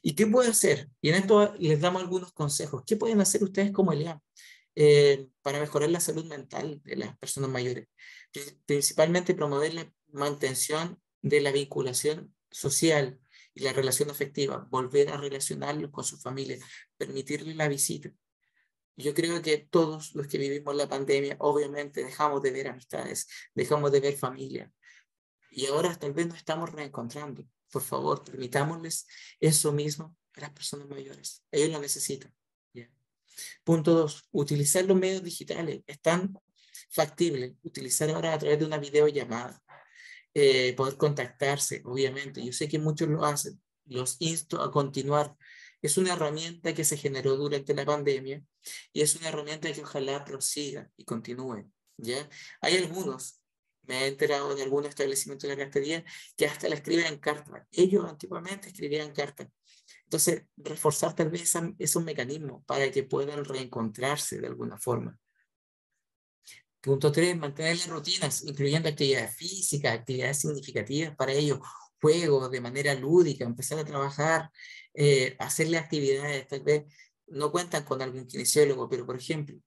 ¿Y qué puede hacer? Y en esto les damos algunos consejos. ¿Qué pueden hacer ustedes como ELIAM para mejorar la salud mental de las personas mayores? Principalmente promover la mantención de la vinculación social y la relación afectiva, volver a relacionarlos con su familia, permitirles la visita. Yo creo que todos los que vivimos la pandemia, obviamente dejamos de ver amistades, dejamos de ver familia, y ahora tal vez nos estamos reencontrando. Por favor, permitámosles eso mismo a las personas mayores. Ellos lo necesitan. Yeah. Punto 2. Utilizar los medios digitales. Es tan factible utilizar ahora a través de una videollamada. Poder contactarse, obviamente. Yo sé que muchos lo hacen. Los insto a continuar. Es una herramienta que se generó durante la pandemia y es una herramienta que ojalá prosiga y continúe. ¿Ya? Hay algunos, me he enterado de algún establecimiento de la cartería que hasta la escriben en carta. Ellos antiguamente escribían cartas. Entonces, reforzar tal vez esos mecanismos para que puedan reencontrarse de alguna forma. Punto 3, mantener las rutinas, incluyendo actividades físicas, actividades significativas para ellos, juegos de manera lúdica, empezar a trabajar, hacerle actividades, tal vez no cuentan con algún kinesiólogo, pero por ejemplo,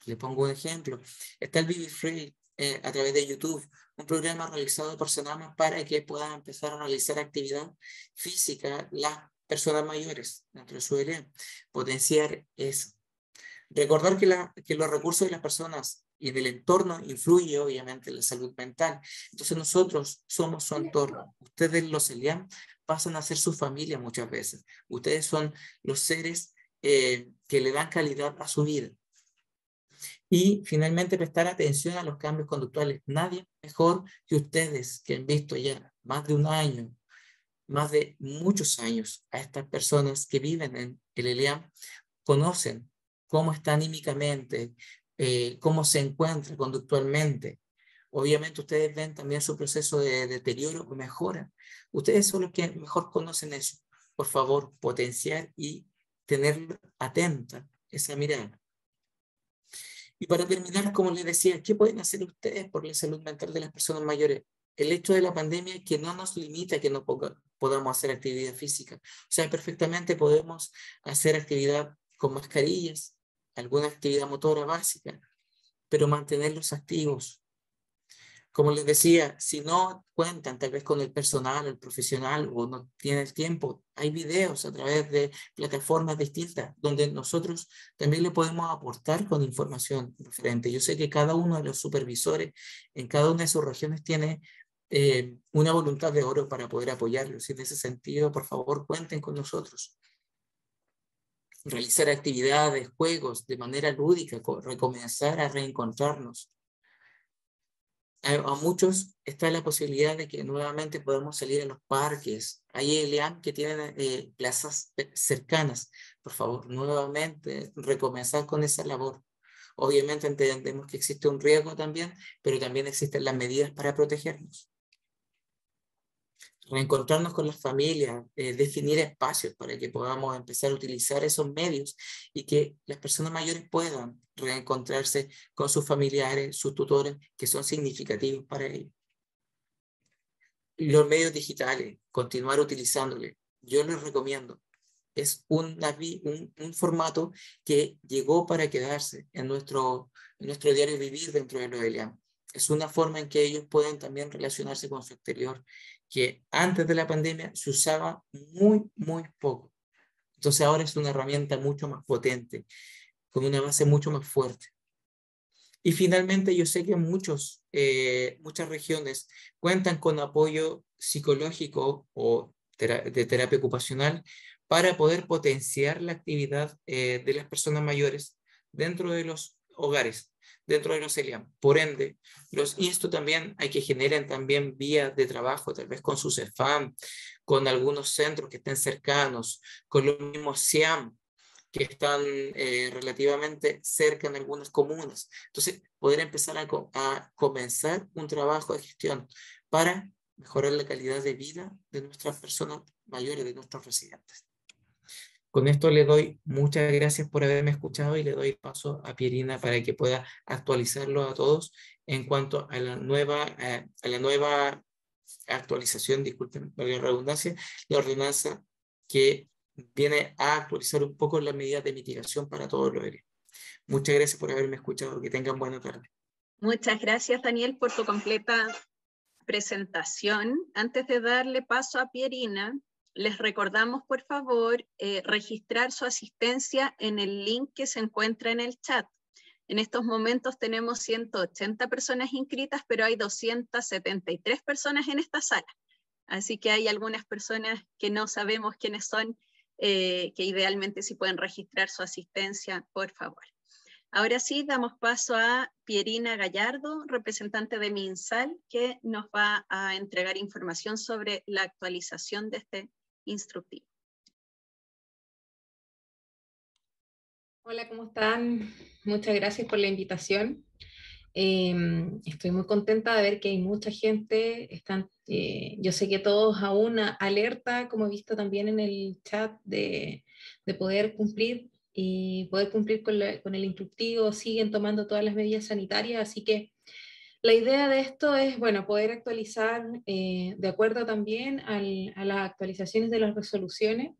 le pongo un ejemplo, está el Baby Free a través de YouTube, un programa realizado por Senama para que puedan empezar a realizar actividad física las personas mayores dentro de su área, potenciar eso. Recordar que los recursos de las personas y del entorno influye obviamente en la salud mental. Entonces nosotros somos su entorno. Ustedes los ELIAM pasan a ser su familia muchas veces. Ustedes son los seres que le dan calidad a su vida. Y finalmente prestar atención a los cambios conductuales. Nadie mejor que ustedes que han visto ya más de un año, más de muchos años a estas personas que viven en el ELIAM, conocen cómo está anímicamente, cómo se encuentra conductualmente. Obviamente ustedes ven también su proceso de deterioro o mejora. Ustedes son los que mejor conocen eso. Por favor, potenciar y tener atenta esa mirada. Y para terminar, como les decía, ¿qué pueden hacer ustedes por la salud mental de las personas mayores? El hecho de la pandemia es que no nos limita a que no podamos hacer actividad física. O sea, perfectamente podemos hacer actividad con mascarillas, alguna actividad motora básica, pero mantenerlos activos. Como les decía, si no cuentan tal vez con el personal, el profesional, o no tienen el tiempo, hay videos a través de plataformas distintas donde nosotros también le podemos aportar con información diferente. Yo sé que cada uno de los supervisores en cada una de sus regiones tiene una voluntad de oro para poder apoyarlos. Y en ese sentido, por favor, cuenten con nosotros. Realizar actividades, juegos de manera lúdica, recomenzar a reencontrarnos. a muchos está la posibilidad de que nuevamente podamos salir a los parques. Hay ELEAM que tienen plazas cercanas. Por favor, nuevamente recomenzar con esa labor. Obviamente entendemos que existe un riesgo también, pero también existen las medidas para protegernos. Reencontrarnos con las familias, definir espacios para que podamos empezar a utilizar esos medios y que las personas mayores puedan reencontrarse con sus familiares, sus tutores, que son significativos para ellos. Los medios digitales, continuar utilizándolos. Yo les recomiendo. Es un formato que llegó para quedarse en nuestro diario vivir dentro de los ELEAM. Es una forma en que ellos pueden también relacionarse con su exterior, que antes de la pandemia se usaba muy, muy poco. Entonces ahora es una herramienta mucho más potente, con una base mucho más fuerte. Y finalmente yo sé que muchas regiones cuentan con apoyo psicológico o de terapia ocupacional para poder potenciar la actividad de las personas mayores dentro de los hogares, dentro de los ELEAM. Por ende, y esto también hay que generar también vías de trabajo, tal vez con su CEFAM, con algunos centros que estén cercanos, con los mismos SIAM, que están relativamente cerca en algunas comunas. Entonces, poder empezar a comenzar un trabajo de gestión para mejorar la calidad de vida de nuestras personas mayores, de nuestros residentes. Con esto le doy muchas gracias por haberme escuchado y le doy paso a Pierina para que pueda actualizarlo a todos en cuanto a la nueva actualización, disculpen por la redundancia, la ordenanza que viene a actualizar un poco las medidas de mitigación para todos los ELEAM. Muchas gracias por haberme escuchado. Que tengan buena tarde. Muchas gracias, Daniel, por tu completa presentación. Antes de darle paso a Pierina, les recordamos, por favor, registrar su asistencia en el link que se encuentra en el chat. En estos momentos tenemos 180 personas inscritas, pero hay 273 personas en esta sala. Así que hay algunas personas que no sabemos quiénes son, que idealmente sí pueden registrar su asistencia, por favor. Ahora sí, damos paso a Pierina Gallardo, representante de MinSal, que nos va a entregar información sobre la actualización de este instructivo. Hola, ¿cómo están? Muchas gracias por la invitación. Estoy muy contenta de ver que hay mucha gente. Yo sé que todos aún alerta, como he visto también en el chat, de poder cumplir y poder cumplir con el instructivo. Siguen tomando todas las medidas sanitarias, así que la idea de esto es, bueno, poder actualizar de acuerdo también a las actualizaciones de las resoluciones.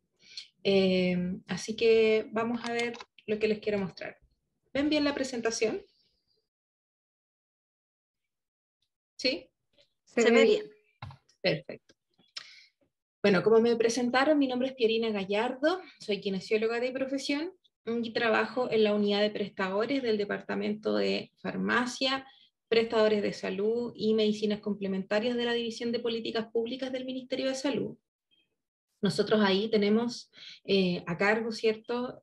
Así que vamos a ver lo que les quiero mostrar. ¿Ven bien la presentación? ¿Sí? Se ve bien. Perfecto. Bueno, como me presentaron, mi nombre es Pierina Gallardo, soy kinesióloga de profesión y trabajo en la unidad de prestadores del Departamento de Farmacia, Prestadores de Salud y Medicinas Complementarias de la División de Políticas Públicas del Ministerio de Salud. Nosotros ahí tenemos a cargo, ¿cierto?,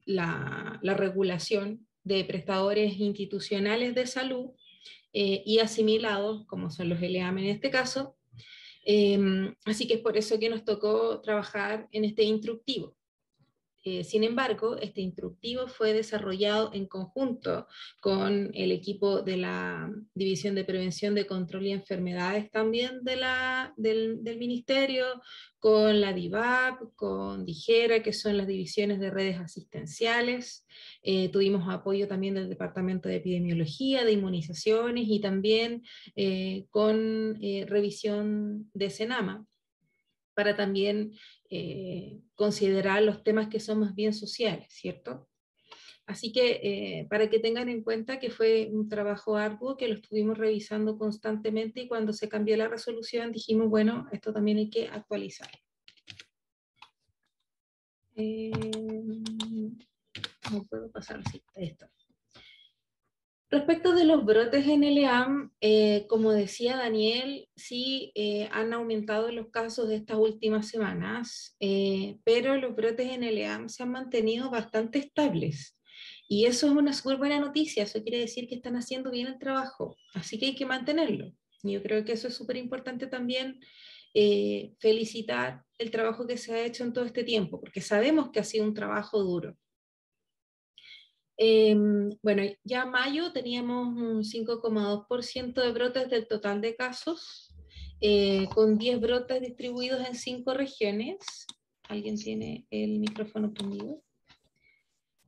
la regulación de prestadores institucionales de salud y asimilados, como son los ELEAM en este caso. Así que es por eso que nos tocó trabajar en este instructivo. Sin embargo, este instructivo fue desarrollado en conjunto con el equipo de la División de Prevención de Control y Enfermedades también del Ministerio, con la DIVAP, con DIGERA, que son las divisiones de redes asistenciales. Tuvimos apoyo también del Departamento de Epidemiología, de Inmunizaciones y también con revisión de SENAMA, para también considerar los temas que son más bien sociales, ¿cierto? Así que para que tengan en cuenta que fue un trabajo arduo, que lo estuvimos revisando constantemente y cuando se cambió la resolución dijimos, bueno, esto también hay que actualizar. No puedo pasar, sí, esto. Respecto de los brotes en ELEAM, como decía Daniel, sí han aumentado los casos de estas últimas semanas, pero los brotes en ELEAM se han mantenido bastante estables. Y eso es una súper buena noticia, eso quiere decir que están haciendo bien el trabajo, así que hay que mantenerlo. Yo creo que eso es súper importante también, felicitar el trabajo que se ha hecho en todo este tiempo, porque sabemos que ha sido un trabajo duro. Bueno, ya en mayo teníamos un 5,2% de brotes del total de casos, con 10 brotes distribuidos en 5 regiones. ¿Alguien tiene el micrófono prendido?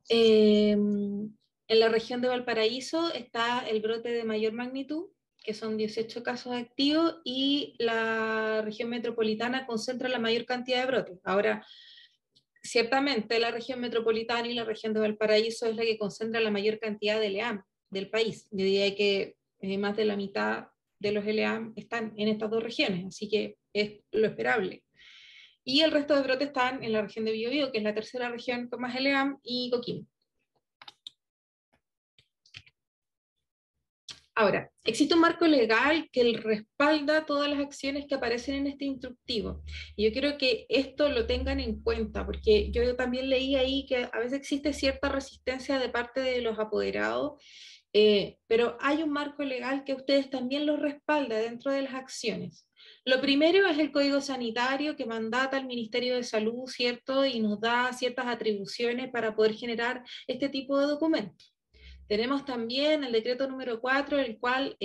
En la región de Valparaíso está el brote de mayor magnitud, que son 18 casos activos, y la región metropolitana concentra la mayor cantidad de brotes. Ahora, ciertamente la región metropolitana y la región de Valparaíso es la que concentra la mayor cantidad de LEAM del país. Yo diría que más de la mitad de los LEAM están en estas dos regiones, así que es lo esperable. Y el resto de brotes están en la región de Biobío, que es la tercera región con más LEAM, y Coquimbo. Ahora, existe un marco legal que respalda todas las acciones que aparecen en este instructivo. Y yo quiero que esto lo tengan en cuenta, porque yo también leí ahí que a veces existe cierta resistencia de parte de los apoderados, pero hay un marco legal que ustedes también lo respalda dentro de las acciones. Lo primero es el Código Sanitario que mandata al Ministerio de Salud, ¿cierto? Y nos da ciertas atribuciones para poder generar este tipo de documentos. Tenemos también el decreto número 4, el cual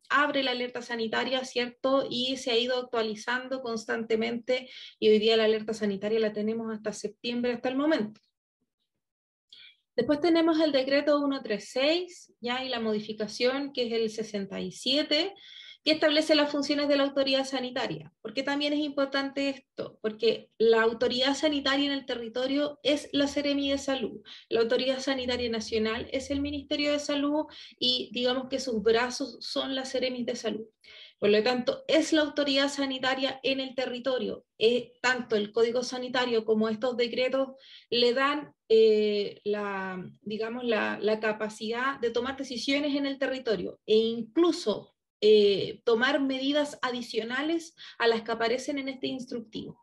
abre la alerta sanitaria, ¿cierto? Y se ha ido actualizando constantemente, y hoy día la alerta sanitaria la tenemos hasta septiembre, hasta el momento. Después tenemos el decreto 136, ya, y la modificación, que es el 67, que establece las funciones de la autoridad sanitaria. ¿Por qué también es importante esto? Porque la autoridad sanitaria en el territorio es la Seremi de Salud, la autoridad sanitaria nacional es el Ministerio de Salud, y digamos que sus brazos son las Seremis de Salud. Por lo tanto, es la autoridad sanitaria en el territorio. Tanto el Código Sanitario como estos decretos le dan la capacidad de tomar decisiones en el territorio, e incluso tomar medidas adicionales a las que aparecen en este instructivo.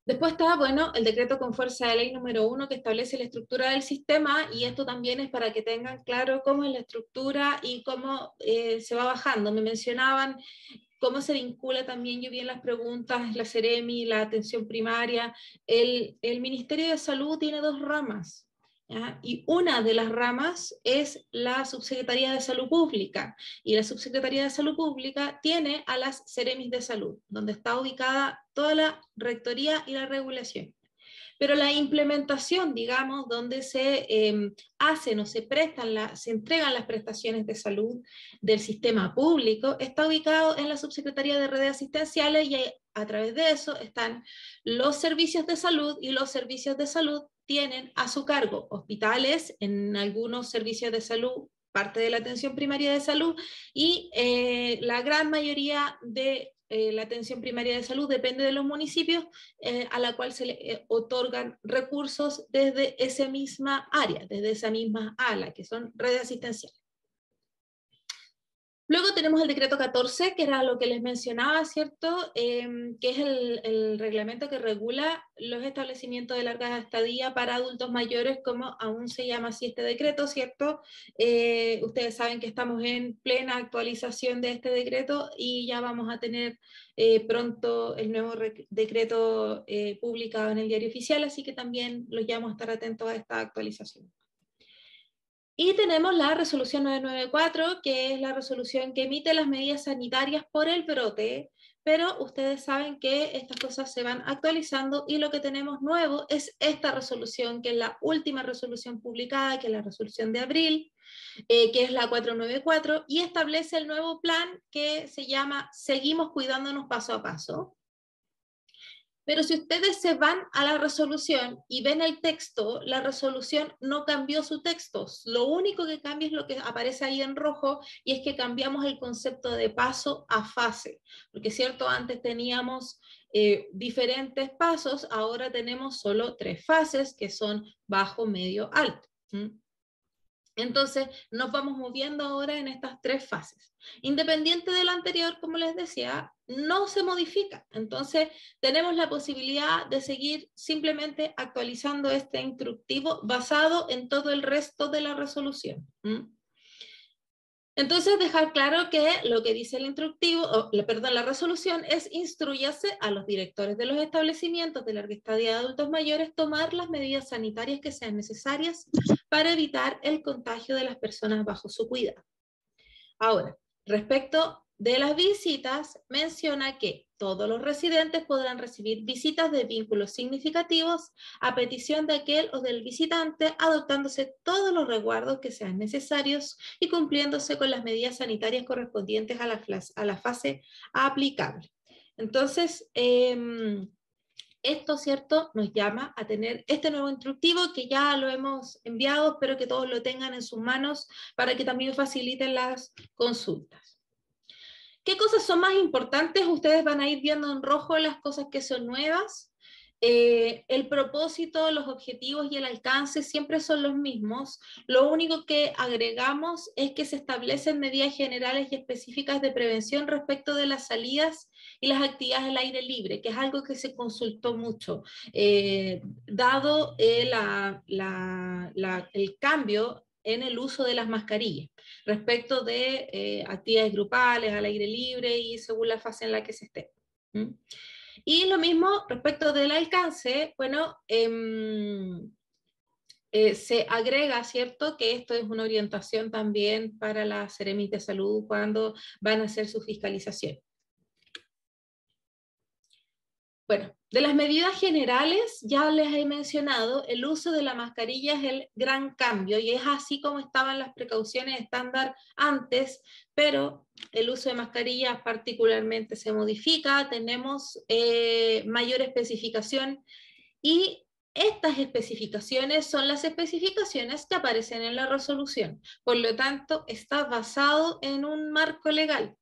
Después está, bueno, el decreto con fuerza de ley número 1 que establece la estructura del sistema, y esto también es para que tengan claro cómo es la estructura y cómo se va bajando. Me mencionaban cómo se vincula también, yo vi en las preguntas, la Seremi, la atención primaria. El Ministerio de Salud tiene 2 ramas, ¿ya? Y una de las ramas es la Subsecretaría de Salud Pública, y la Subsecretaría de Salud Pública tiene a las Seremis de Salud, donde está ubicada toda la rectoría y la regulación. Pero la implementación, digamos, donde se hacen o se entregan las prestaciones de salud del sistema público, está ubicado en la Subsecretaría de Redes Asistenciales, y a través de eso están los servicios de salud, y los servicios de salud tienen a su cargo hospitales, en algunos servicios de salud, parte de la atención primaria de salud, y la gran mayoría de la atención primaria de salud depende de los municipios, a la cual se le otorgan recursos desde esa misma área, desde esa misma ala, que son redes asistenciales. Luego tenemos el decreto 14, que era lo que les mencionaba, ¿cierto? Que es el reglamento que regula los establecimientos de larga estadía para adultos mayores, como aún se llama así este decreto, ¿cierto? Ustedes saben que estamos en plena actualización de este decreto, y ya vamos a tener pronto el nuevo decreto publicado en el Diario Oficial, así que también los llamo a estar atentos a esta actualización. Y tenemos la resolución 994, que es la resolución que emite las medidas sanitarias por el brote, pero ustedes saben que estas cosas se van actualizando, y lo que tenemos nuevo es esta resolución, que es la última resolución publicada, que es la resolución de abril, que es la 494, y establece el nuevo plan que se llama Seguimos cuidándonos paso a paso. Pero si ustedes se van a la resolución y ven el texto, la resolución no cambió su texto. Lo único que cambia es lo que aparece ahí en rojo, y es que cambiamos el concepto de paso a fase. Porque es cierto, antes teníamos diferentes pasos, ahora tenemos solo 3 fases, que son bajo, medio, alto. Entonces, nos vamos moviendo ahora en estas tres fases. Independiente de lo anterior, como les decía, no se modifica. Entonces, tenemos la posibilidad de seguir simplemente actualizando este instructivo basado en todo el resto de la resolución. Entonces, dejar claro que lo que dice el instructivo, la resolución es instrúyase a los directores de los establecimientos de larga estadía de adultos mayores tomar las medidas sanitarias que sean necesarias para evitar el contagio de las personas bajo su cuidado. Ahora, respecto de las visitas, menciona que todos los residentes podrán recibir visitas de vínculos significativos a petición de aquel o del visitante, adoptándose todos los resguardos que sean necesarios y cumpliéndose con las medidas sanitarias correspondientes a la fase aplicable. Entonces, esto, ¿cierto?, nos llama a tener este nuevo instructivo que ya lo hemos enviado, espero que todos lo tengan en sus manos para que también faciliten las consultas. ¿Qué cosas son más importantes? Ustedes van a ir viendo en rojo las cosas que son nuevas. El propósito, los objetivos y el alcance siempre son los mismos. Lo único que agregamos es que se establecen medidas generales y específicas de prevención respecto de las salidas y las actividades al aire libre, que es algo que se consultó mucho, dado el cambio en el uso de las mascarillas, respecto de actividades grupales, al aire libre y según la fase en la que se esté. Y lo mismo respecto del alcance, bueno, se agrega, ¿cierto?, que esto es una orientación también para las Seremis de Salud cuando van a hacer su fiscalización. Bueno, de las medidas generales, ya les he mencionado, el uso de la mascarilla es el gran cambio y es así como estaban las precauciones estándar antes, pero el uso de mascarillas particularmente se modifica, tenemos mayor especificación y estas especificaciones son las especificaciones que aparecen en la resolución. Por lo tanto, está basado en un marco legal,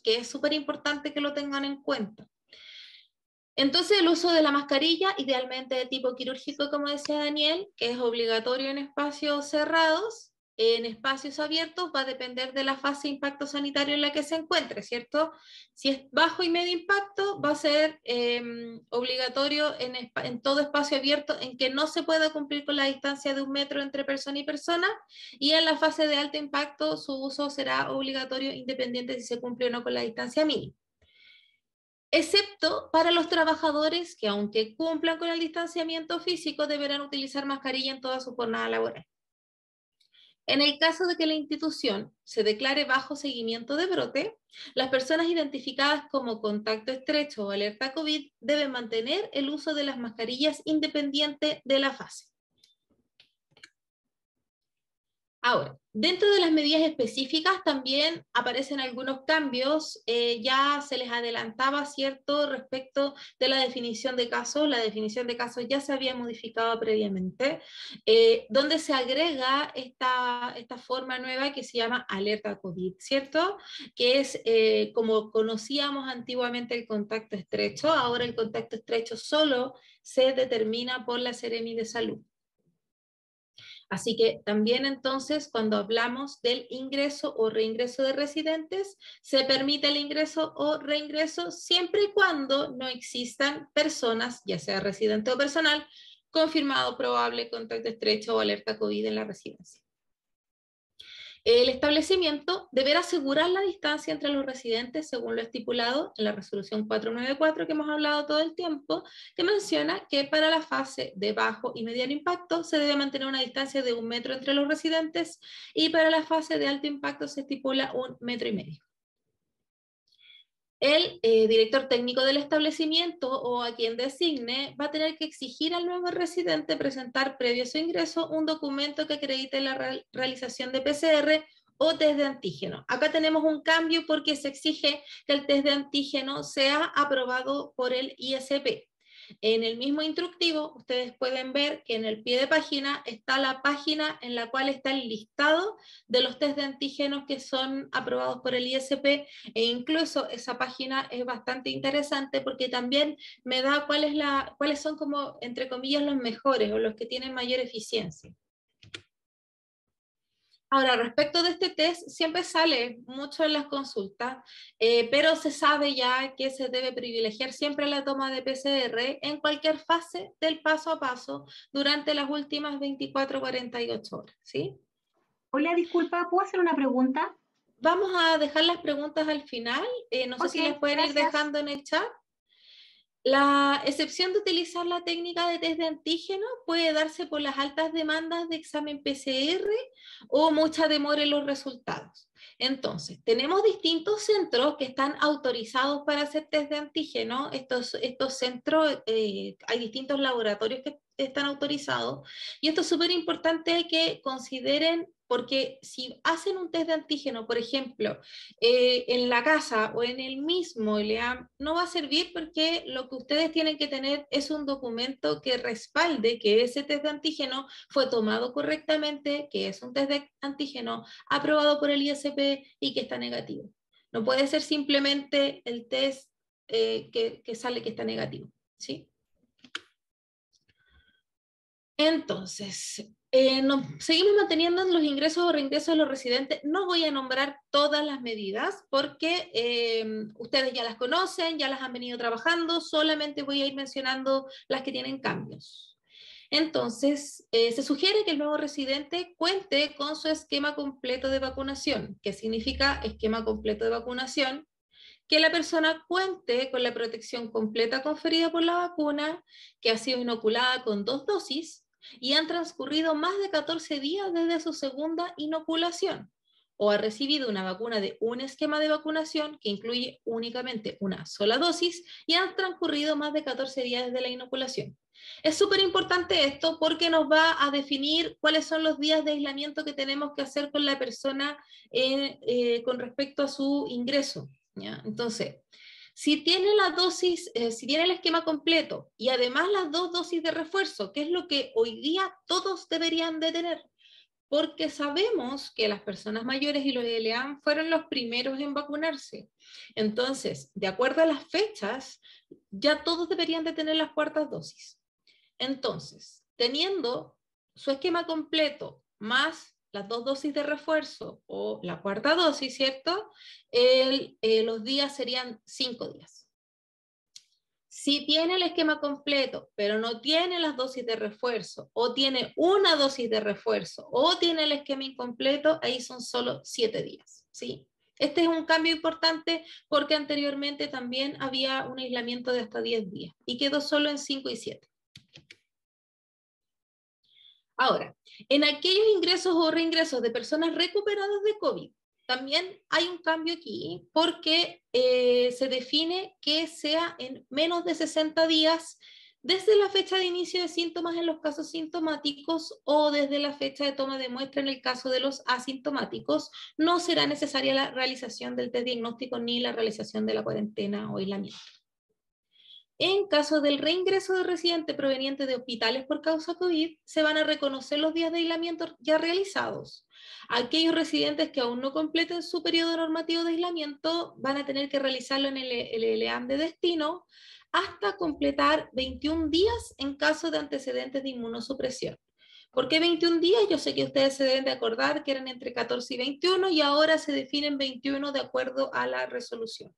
que es súper importante que lo tengan en cuenta. Entonces, el uso de la mascarilla, idealmente de tipo quirúrgico, como decía Daniel, que es obligatorio en espacios cerrados, en espacios abiertos va a depender de la fase de impacto sanitario en la que se encuentre, ¿cierto? Si es bajo y medio impacto, va a ser obligatorio en todo espacio abierto en que no se pueda cumplir con la distancia de 1 metro entre persona y persona, y en la fase de alto impacto su uso será obligatorio independiente si se cumple o no con la distancia mínima. Excepto para los trabajadores que, aunque cumplan con el distanciamiento físico, deberán utilizar mascarilla en toda su jornada laboral. En el caso de que la institución se declare bajo seguimiento de brote, las personas identificadas como contacto estrecho o alerta COVID deben mantener el uso de las mascarillas independiente de la fase. Ahora, dentro de las medidas específicas también aparecen algunos cambios, ya se les adelantaba, ¿cierto?, respecto de la definición de casos. La definición de casos ya se había modificado previamente, donde se agrega esta forma nueva que se llama alerta COVID, ¿cierto?, que es como conocíamos antiguamente el contacto estrecho. Ahora el contacto estrecho solo se determina por la Seremi de Salud. Así que también entonces cuando hablamos del ingreso o reingreso de residentes, se permite el ingreso o reingreso siempre y cuando no existan personas, ya sea residente o personal, confirmado probable contacto estrecho o alerta COVID en la residencia. El establecimiento deberá asegurar la distancia entre los residentes según lo estipulado en la resolución 494 que hemos hablado todo el tiempo, que menciona que para la fase de bajo y mediano impacto se debe mantener una distancia de 1 metro entre los residentes y para la fase de alto impacto se estipula 1,5 metros. El director técnico del establecimiento o a quien designe va a tener que exigir al nuevo residente presentar previo a su ingreso un documento que acredite la realización de PCR o test de antígeno. Acá tenemos un cambio porque se exige que el test de antígeno sea aprobado por el ISP. En el mismo instructivo, ustedes pueden ver que en el pie de página está la página en la cual está el listado de los test de antígenos que son aprobados por el ISP, e incluso esa página es bastante interesante porque también me da cuáles son como, entre comillas, los mejores o los que tienen mayor eficiencia. Ahora, respecto de este test, siempre sale mucho en las consultas, pero se sabe ya que se debe privilegiar siempre la toma de PCR en cualquier fase del paso a paso durante las últimas 24 48 horas, ¿sí? Hola, disculpa, ¿puedo hacer una pregunta? Vamos a dejar las preguntas al final, no sé si las pueden ir dejando en el chat. La excepción de utilizar la técnica de test de antígeno puede darse por las altas demandas de examen PCR o mucha demora en los resultados. Entonces, tenemos distintos centros que están autorizados para hacer test de antígeno. Estos centros, hay distintos laboratorios que están autorizados. Y esto es súper importante que consideren, porque si hacen un test de antígeno, por ejemplo, en la casa o en el mismo LEAM, no va a servir porque lo que ustedes tienen que tener es un documento que respalde que ese test de antígeno fue tomado correctamente, que es un test de antígeno aprobado por el ISP y que está negativo. No puede ser simplemente el test que sale que está negativo, ¿sí? Entonces, seguimos manteniendo los ingresos o reingresos de los residentes. No voy a nombrar todas las medidas porque ustedes ya las conocen, ya las han venido trabajando, solamente voy a ir mencionando las que tienen cambios. Entonces, se sugiere que el nuevo residente cuente con su esquema completo de vacunación. ¿Qué significa esquema completo de vacunación? Que la persona cuente con la protección completa conferida por la vacuna, que ha sido inoculada con 2 dosis, y han transcurrido más de 14 días desde su segunda inoculación, o ha recibido una vacuna de un esquema de vacunación que incluye únicamente una sola dosis y han transcurrido más de 14 días desde la inoculación. Es súper importante esto porque nos va a definir cuáles son los días de aislamiento que tenemos que hacer con la persona con respecto a su ingreso, ¿ya? Entonces, si tiene la dosis, si tiene el esquema completo y además las 2 dosis de refuerzo, que es lo que hoy día todos deberían de tener, porque sabemos que las personas mayores y los LEAM fueron los primeros en vacunarse. Entonces, de acuerdo a las fechas, ya todos deberían de tener las 4 dosis. Entonces, teniendo su esquema completo más las 2 dosis de refuerzo o la 4ª dosis, ¿cierto? Los días serían 5 días. Si tiene el esquema completo, pero no tiene las dosis de refuerzo, o tiene una dosis de refuerzo, o tiene el esquema incompleto, ahí son solo 7 días, ¿sí? Este es un cambio importante porque anteriormente también había un aislamiento de hasta 10 días y quedó solo en 5 y 7. Ahora, en aquellos ingresos o reingresos de personas recuperadas de COVID, también hay un cambio aquí porque se define que sea en menos de 60 días desde la fecha de inicio de síntomas en los casos sintomáticos o desde la fecha de toma de muestra en el caso de los asintomáticos. No será necesaria la realización del test diagnóstico ni la realización de la cuarentena o aislamiento. En caso del reingreso de residente proveniente de hospitales por causa COVID, se van a reconocer los días de aislamiento ya realizados. Aquellos residentes que aún no completen su periodo normativo de aislamiento van a tener que realizarlo en el LEAM de destino hasta completar 21 días en caso de antecedentes de inmunosupresión. ¿Por qué 21 días? Yo sé que ustedes se deben de acordar que eran entre 14 y 21 y ahora se definen 21 de acuerdo a la resolución.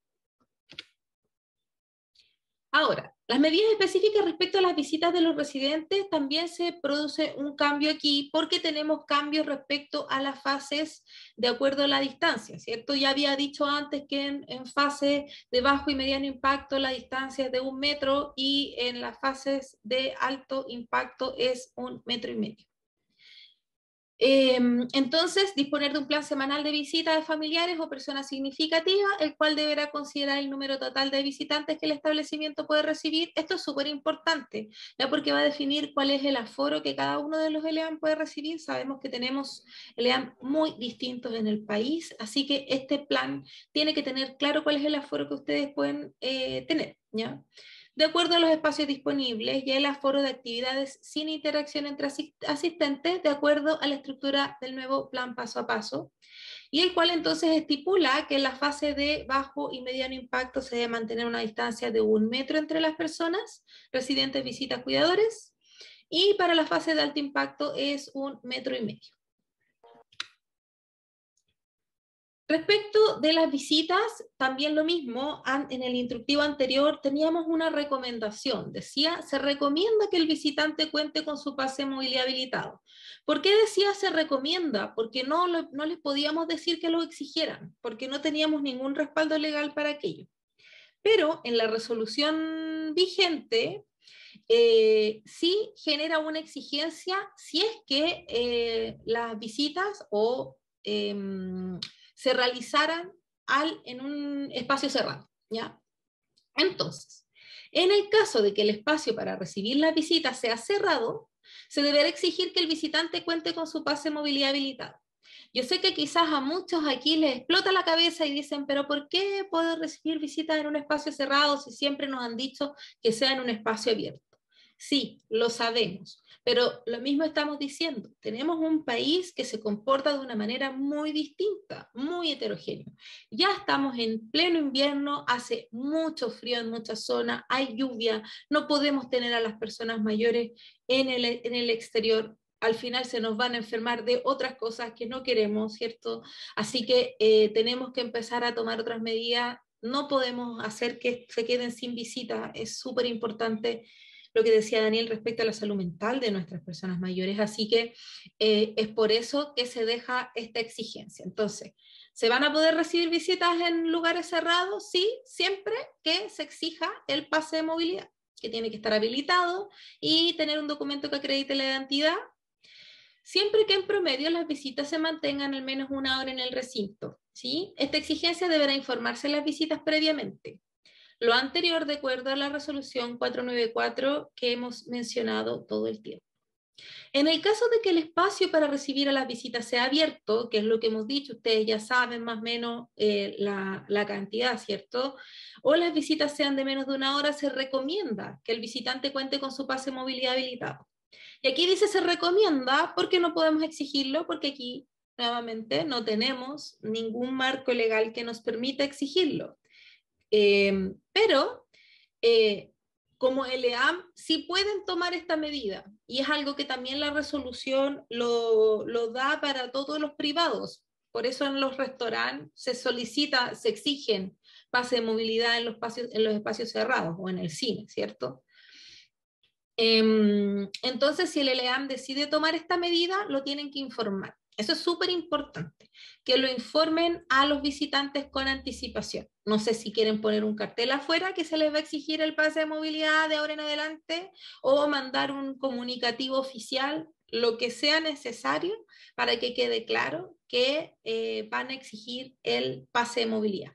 Ahora, las medidas específicas respecto a las visitas de los residentes, también se produce un cambio aquí porque tenemos cambios respecto a las fases de acuerdo a la distancia, ¿cierto? Ya había dicho antes que en fase de bajo y mediano impacto la distancia es de 1 metro y en las fases de alto impacto es 1,5 metros. Entonces, disponer de un plan semanal de visita de familiares o personas significativas, el cual deberá considerar el número total de visitantes que el establecimiento puede recibir. Esto es súper importante, ¿ya? Porque va a definir cuál es el aforo que cada uno de los LEAM puede recibir. Sabemos que tenemos LEAM muy distintos en el país, así que este plan tiene que tener claro cuál es el aforo que ustedes pueden tener, ¿ya? De acuerdo a los espacios disponibles y el aforo de actividades sin interacción entre asistentes, de acuerdo a la estructura del nuevo plan paso a paso, y el cual entonces estipula que en la fase de bajo y mediano impacto se debe mantener una distancia de 1 metro entre las personas, residentes, visitas, cuidadores, y para la fase de alto impacto es 1,5 metros. Respecto de las visitas, también lo mismo, en el instructivo anterior teníamos una recomendación, decía, se recomienda que el visitante cuente con su pase de movilidad habilitado. ¿Por qué decía se recomienda? Porque no les podíamos decir que lo exigieran, porque no teníamos ningún respaldo legal para aquello. Pero en la resolución vigente, sí genera una exigencia si es que las visitas se realizaran en un espacio cerrado, ¿ya? Entonces, en el caso de que el espacio para recibir las visitas sea cerrado, se deberá exigir que el visitante cuente con su pase de movilidad habilitado. Yo sé que quizás a muchos aquí les explota la cabeza y dicen, pero ¿por qué puedo recibir visitas en un espacio cerrado si siempre nos han dicho que sea en un espacio abierto? Sí, lo sabemos, pero lo mismo estamos diciendo. Tenemos un país que se comporta de una manera muy distinta, muy heterogéneo. Ya estamos en pleno invierno, hace mucho frío en muchas zonas, hay lluvia, no podemos tener a las personas mayores en el exterior. Al final se nos van a enfermar de otras cosas que no queremos, ¿cierto? Así que tenemos que empezar a tomar otras medidas. No podemos hacer que se queden sin visita, es súper importante lo que decía Daniel respecto a la salud mental de nuestras personas mayores, así que es por eso que se deja esta exigencia. Entonces, ¿se van a poder recibir visitas en lugares cerrados? Sí, siempre que se exija el pase de movilidad, que tiene que estar habilitado y tener un documento que acredite la identidad, siempre que en promedio las visitas se mantengan al menos 1 hora en el recinto, ¿sí? Esta exigencia deberá informarse en las visitas previamente. Lo anterior de acuerdo a la resolución 494 que hemos mencionado todo el tiempo. En el caso de que el espacio para recibir a las visitas sea abierto, que es lo que hemos dicho, ustedes ya saben más o menos la cantidad, ¿cierto? O las visitas sean de menos de 1 hora, se recomienda que el visitante cuente con su pase de movilidad habilitado. Y aquí dice se recomienda porque no podemos exigirlo, porque aquí nuevamente no tenemos ningún marco legal que nos permita exigirlo. Pero como el EAM sí pueden tomar esta medida, y es algo que también la resolución lo da para todos los privados. Por eso en los restaurantes se exigen pase de movilidad en los espacios cerrados o en el cine, ¿cierto? Entonces, si el EAM decide tomar esta medida, lo tienen que informar. Eso es súper importante, que lo informen a los visitantes con anticipación. No sé si quieren poner un cartel afuera que se les va a exigir el pase de movilidad de ahora en adelante o mandar un comunicativo oficial, lo que sea necesario para que quede claro que van a exigir el pase de movilidad.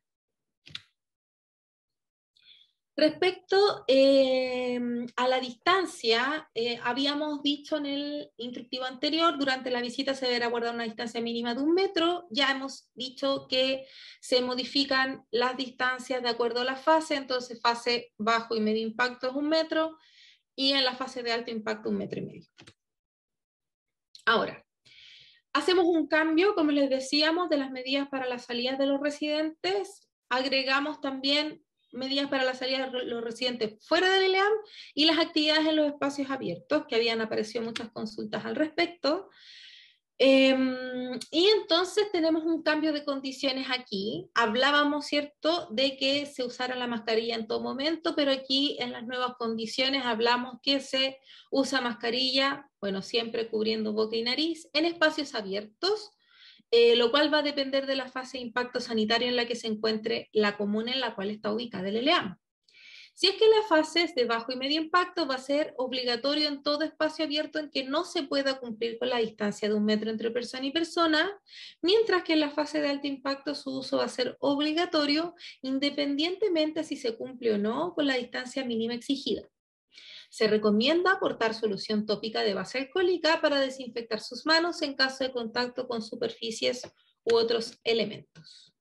Respecto a la distancia, habíamos dicho en el instructivo anterior, durante la visita se deberá guardar una distancia mínima de 1 metro. Ya hemos dicho que se modifican las distancias de acuerdo a la fase, entonces fase bajo y medio impacto es 1 metro, y en la fase de alto impacto 1,5 metros. Ahora, hacemos un cambio, como les decíamos, de las medidas para las salidas de los residentes. Agregamos también medidas para la salida de los residentes fuera del EAM y las actividades en los espacios abiertos, que habían aparecido muchas consultas al respecto. Y entonces tenemos un cambio de condiciones aquí. Hablábamos, ¿cierto?, de que se usara la mascarilla en todo momento, pero aquí en las nuevas condiciones hablamos que se usa mascarilla, bueno, siempre cubriendo boca y nariz, en espacios abiertos, lo cual va a depender de la fase de impacto sanitario en la que se encuentre la comuna en la cual está ubicada el EAM. Si es que la fase es de bajo y medio impacto, va a ser obligatorio en todo espacio abierto en que no se pueda cumplir con la distancia de 1 metro entre persona y persona, mientras que en la fase de alto impacto su uso va a ser obligatorio independientemente si se cumple o no con la distancia mínima exigida. Se recomienda portar solución tópica de base alcohólica para desinfectar sus manos en caso de contacto con superficies u otros elementos.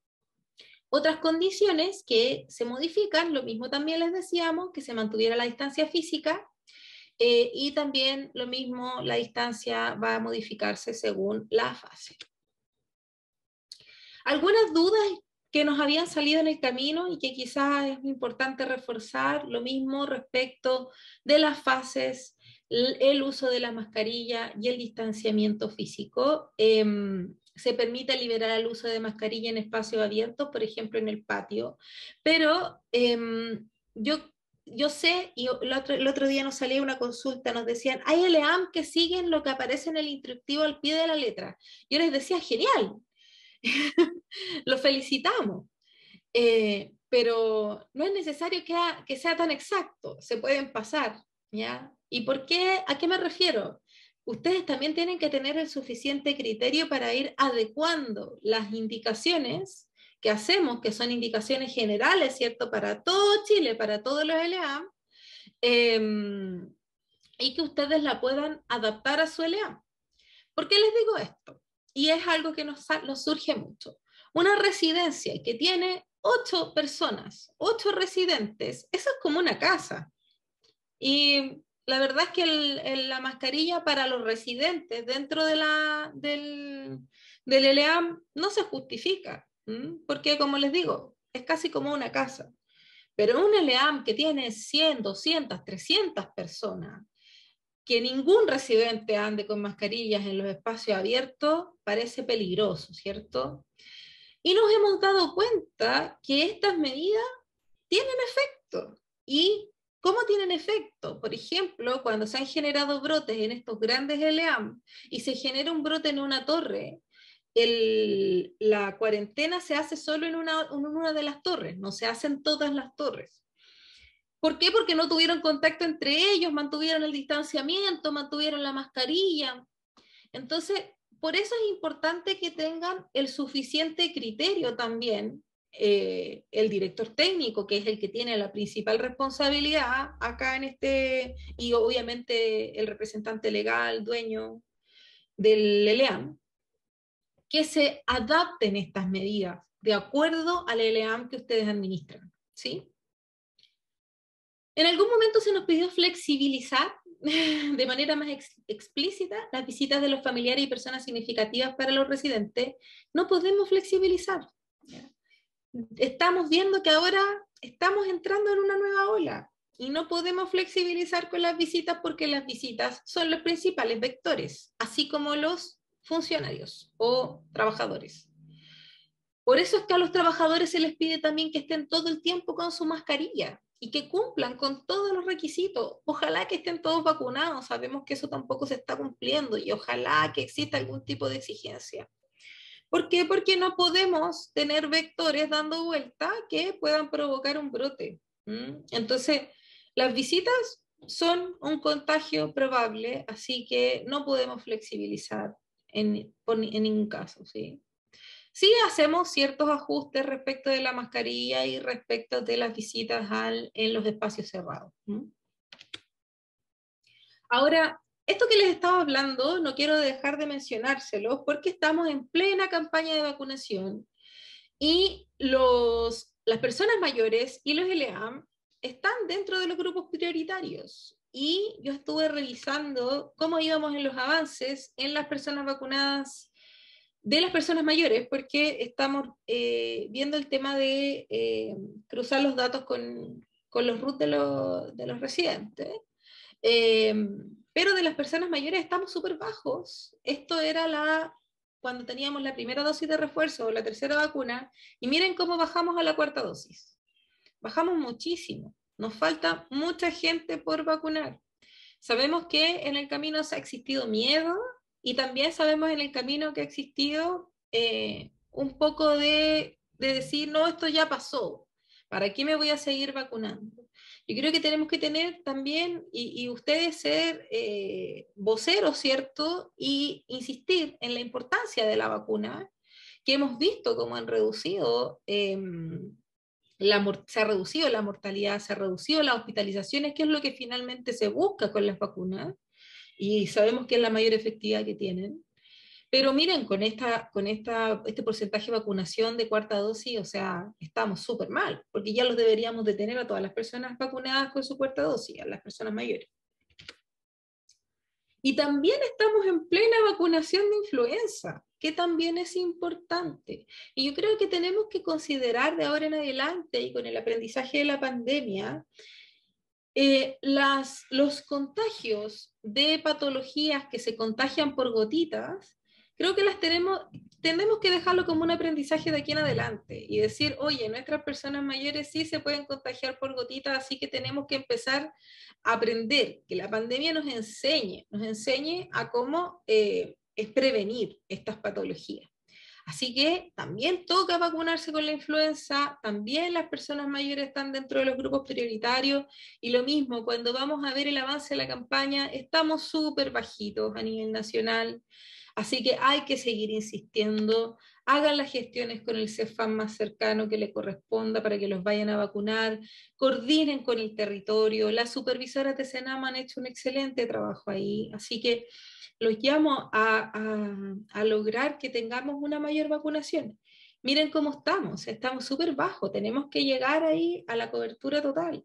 Otras condiciones que se modifican, lo mismo también les decíamos, que se mantuviera la distancia física y también lo mismo, la distancia va a modificarse según la fase. Algunas dudas que nos habían salido en el camino y que quizás es importante reforzar, lo mismo respecto de las fases el uso de la mascarilla y el distanciamiento físico. Se permite liberar el uso de mascarilla en espacios abiertos, por ejemplo en el patio, pero yo sé, y el otro día nos salía una consulta, nos decían, hay ELEAM que siguen lo que aparece en el instructivo al pie de la letra. Yo les decía, genial, lo felicitamos. Pero no es necesario que sea tan exacto, se pueden pasar, ¿ya? ¿Y por qué? ¿A qué me refiero? Ustedes también tienen que tener el suficiente criterio para ir adecuando las indicaciones que hacemos, que son indicaciones generales, ¿cierto? Para todo Chile, para todos los ELEAM, y que ustedes la puedan adaptar a su ELEAM. ¿Por qué les digo esto? Y es algo que nos surge mucho. Una residencia que tiene 8 personas, 8 residentes, eso es como una casa. Y la verdad es que la mascarilla para los residentes dentro de del ELEAM no se justifica, porque como les digo, es casi como una casa. Pero un ELEAM que tiene 100, 200, 300 personas, que ningún residente ande con mascarillas en los espacios abiertos, parece peligroso, ¿cierto? Y nos hemos dado cuenta que estas medidas tienen efecto. ¿Y cómo tienen efecto? Por ejemplo, cuando se han generado brotes en estos grandes ELEAM y se genera un brote en una torre, la cuarentena se hace solo en una de las torres, no se hace en todas las torres. ¿Por qué? Porque no tuvieron contacto entre ellos, mantuvieron el distanciamiento, mantuvieron la mascarilla. Entonces, por eso es importante que tengan el suficiente criterio también, el director técnico, que es el que tiene la principal responsabilidad acá y obviamente el representante legal, dueño del ELEAM, que se adapten estas medidas de acuerdo al ELEAM que ustedes administran, ¿sí? En algún momento se nos pidió flexibilizar de manera más explícita las visitas de los familiares y personas significativas para los residentes. No podemos flexibilizar. Estamos viendo que ahora estamos entrando en una nueva ola y no podemos flexibilizar con las visitas porque las visitas son los principales vectores, así como los funcionarios o trabajadores. Por eso es que a los trabajadores se les pide también que estén todo el tiempo con su mascarilla y que cumplan con todos los requisitos. Ojalá que estén todos vacunados, sabemos que eso tampoco se está cumpliendo y ojalá que exista algún tipo de exigencia. ¿Por qué? Porque no podemos tener vectores dando vuelta que puedan provocar un brote. Entonces, las visitas son un contagio probable, así que no podemos flexibilizar en ningún caso, ¿sí? Sí hacemos ciertos ajustes respecto de la mascarilla y respecto de las visitas en los espacios cerrados. Ahora, esto que les estaba hablando, no quiero dejar de mencionárselo porque estamos en plena campaña de vacunación y las personas mayores y los ELEAM están dentro de los grupos prioritarios. Y yo estuve revisando cómo íbamos en los avances en las personas vacunadas de las personas mayores, porque estamos viendo el tema de cruzar los datos con los RUT de los residentes, pero de las personas mayores estamos súper bajos. Esto era cuando teníamos la primera dosis de refuerzo o la tercera vacuna, y miren cómo bajamos a la cuarta dosis. Bajamos muchísimo, nos falta mucha gente por vacunar. Sabemos que en el camino ha existido miedo, y también sabemos en el camino que ha existido un poco de decir, no, esto ya pasó, ¿para qué me voy a seguir vacunando? Yo creo que tenemos que tener también, y ustedes ser voceros, ¿cierto? Y insistir en la importancia de la vacuna, que hemos visto cómo han reducido, se ha reducido la mortalidad, se ha reducido las hospitalizaciones, que es lo que finalmente se busca con las vacunas, y sabemos que es la mayor efectividad que tienen. Pero miren, con este porcentaje de vacunación de cuarta dosis, o sea, estamos súper mal, porque ya los deberíamos de tener a todas las personas vacunadas con su cuarta dosis, a las personas mayores. Y también estamos en plena vacunación de influenza, que también es importante. Y yo creo que tenemos que considerar de ahora en adelante, y con el aprendizaje de la pandemia, Los contagios de patologías que se contagian por gotitas, creo que tenemos que dejarlo como un aprendizaje de aquí en adelante y decir, oye, nuestras personas mayores sí se pueden contagiar por gotitas, así que tenemos que empezar a aprender, que la pandemia nos enseñe a cómo es prevenir estas patologías. Así que también toca vacunarse con la influenza, también las personas mayores están dentro de los grupos prioritarios, y lo mismo, cuando vamos a ver el avance de la campaña, estamos súper bajitos a nivel nacional, así que hay que seguir insistiendo, hagan las gestiones con el CEFAM más cercano que le corresponda para que los vayan a vacunar, coordinen con el territorio, las supervisoras de Senam han hecho un excelente trabajo ahí, así que los llamo a lograr que tengamos una mayor vacunación. Miren cómo estamos súper bajos, tenemos que llegar ahí a la cobertura total.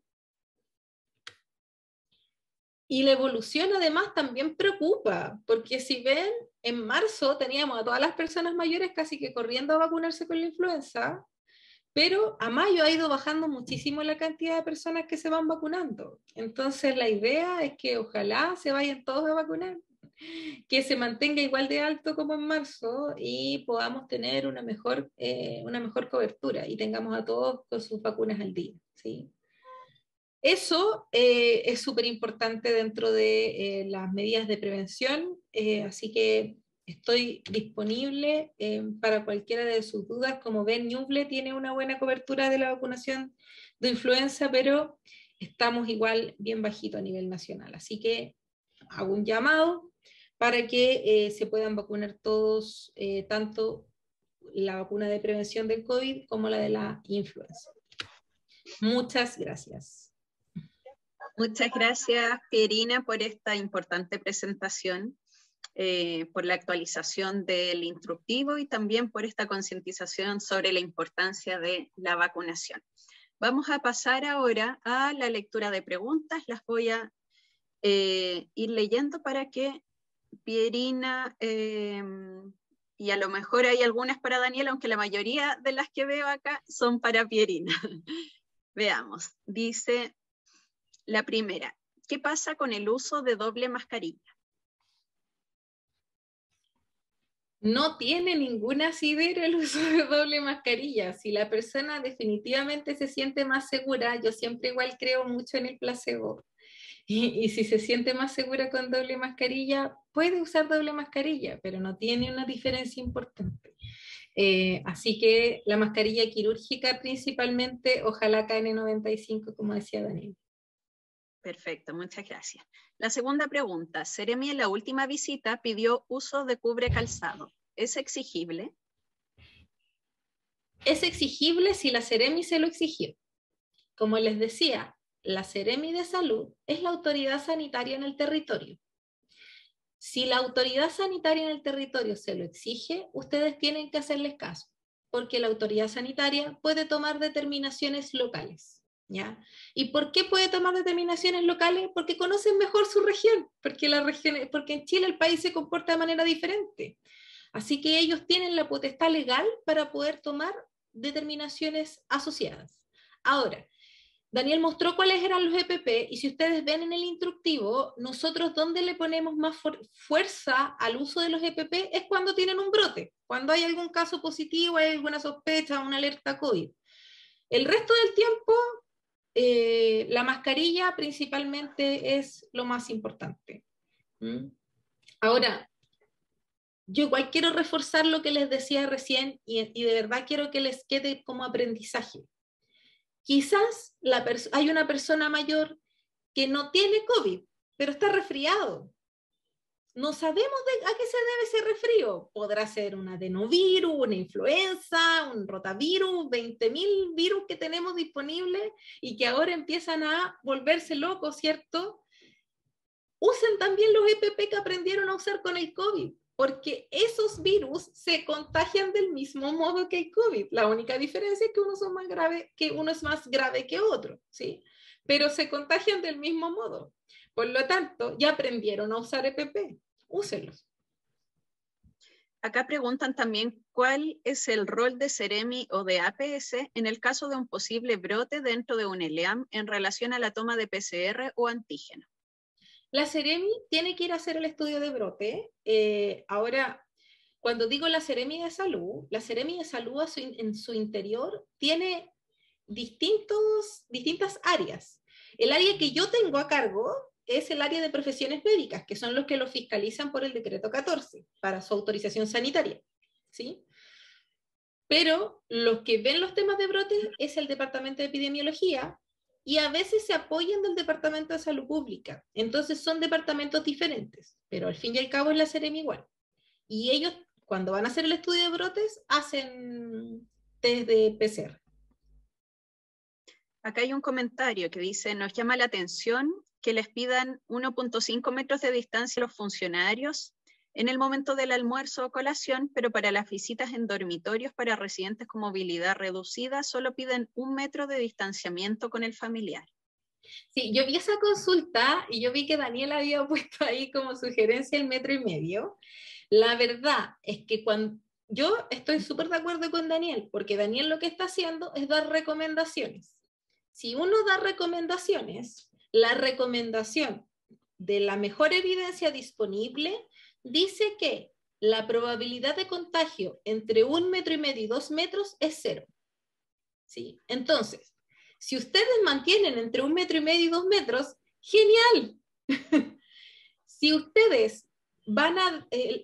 Y la evolución además también preocupa, porque si ven, en marzo teníamos a todas las personas mayores casi que corriendo a vacunarse con la influenza, pero a mayo ha ido bajando muchísimo la cantidad de personas que se van vacunando. Entonces la idea es que ojalá se vayan todos a vacunar, que se mantenga igual de alto como en marzo y podamos tener una mejor cobertura y tengamos a todos con sus vacunas al día, ¿sí? Eso es súper importante dentro de las medidas de prevención, así que estoy disponible para cualquiera de sus dudas. Como ven, Ñuble tiene una buena cobertura de la vacunación de influenza, pero estamos igual bien bajito a nivel nacional. Así que hago un llamado para que se puedan vacunar todos, tanto la vacuna de prevención del COVID como la de la influenza. Muchas gracias. Muchas gracias, Pierina, por esta importante presentación, por la actualización del instructivo y también por esta concientización sobre la importancia de la vacunación. Vamos a pasar ahora a la lectura de preguntas. Las voy a ir leyendo para que Pierina, y a lo mejor hay algunas para Daniel, aunque la mayoría de las que veo acá son para Pierina. Veamos, dice la primera, ¿qué pasa con el uso de doble mascarilla? No tiene ningún asidero el uso de doble mascarilla. Si la persona definitivamente se siente más segura, yo siempre igual creo mucho en el placebo, y si se siente más segura con doble mascarilla, puede usar doble mascarilla, pero no tiene una diferencia importante. Así que la mascarilla quirúrgica principalmente, ojalá KN95, como decía Daniel. Perfecto, muchas gracias. La segunda pregunta, Seremi en la última visita pidió uso de cubre calzado. ¿Es exigible? Es exigible si la Seremi se lo exigió. Como les decía, la Seremi de Salud es la autoridad sanitaria en el territorio. Si la autoridad sanitaria en el territorio se lo exige, ustedes tienen que hacerles caso, porque la autoridad sanitaria puede tomar determinaciones locales. ¿Ya? ¿Y por qué puede tomar determinaciones locales? Porque conocen mejor su región, porque en Chile el país se comporta de manera diferente. Así que ellos tienen la potestad legal para poder tomar determinaciones asociadas. Ahora, Daniel mostró cuáles eran los EPP, y si ustedes ven en el instructivo, nosotros donde le ponemos más fuerza al uso de los EPP es cuando tienen un brote, cuando hay algún caso positivo, hay alguna sospecha, una alerta COVID. El resto del tiempo, la mascarilla principalmente es lo más importante. Ahora, yo igual quiero reforzar lo que les decía recién y de verdad quiero que les quede como aprendizaje. Quizás hay una persona mayor que no tiene COVID, pero está resfriado. No sabemos a qué se debe ese resfrío. Podrá ser un adenovirus, una influenza, un rotavirus, 20.000 virus que tenemos disponibles y que ahora empiezan a volverse locos, ¿cierto? Usen también los EPP que aprendieron a usar con el COVID, porque esos virus se contagian del mismo modo que el COVID. La única diferencia es que uno es más grave que otro, ¿sí? Pero se contagian del mismo modo. Por lo tanto, ya aprendieron a usar EPP, úsenlos. Acá preguntan también cuál es el rol de Seremi o de APS en el caso de un posible brote dentro de un ELEAM en relación a la toma de PCR o antígeno. La Seremi tiene que ir a hacer el estudio de brote. Ahora, cuando digo la Seremi de Salud en su interior tiene distintas áreas. El área que yo tengo a cargo es el área de profesiones médicas, que son los que lo fiscalizan por el decreto 14 para su autorización sanitaria, ¿sí? Pero los que ven los temas de brote es el departamento de epidemiología y a veces se apoyan del departamento de salud pública. Entonces son departamentos diferentes, pero al fin y al cabo es la Seremi igual. Y ellos, cuando van a hacer el estudio de brotes, hacen test de PCR. Acá hay un comentario que dice, nos llama la atención que les pidan 1.5 metros de distancia a los funcionarios en el momento del almuerzo o colación, pero para las visitas en dormitorios para residentes con movilidad reducida solo piden 1 metro de distanciamiento con el familiar. Sí, yo vi esa consulta y yo vi que Daniel había puesto ahí como sugerencia el 1,5 metros. La verdad es que yo estoy súper de acuerdo con Daniel, porque Daniel lo que está haciendo es dar recomendaciones. Si uno da recomendaciones, la recomendación de la mejor evidencia disponible dice que la probabilidad de contagio entre 1,5 metros y 2 metros es 0. ¿Sí? Entonces, si ustedes mantienen entre 1,5 metros y 2 metros, ¡genial! Si ustedes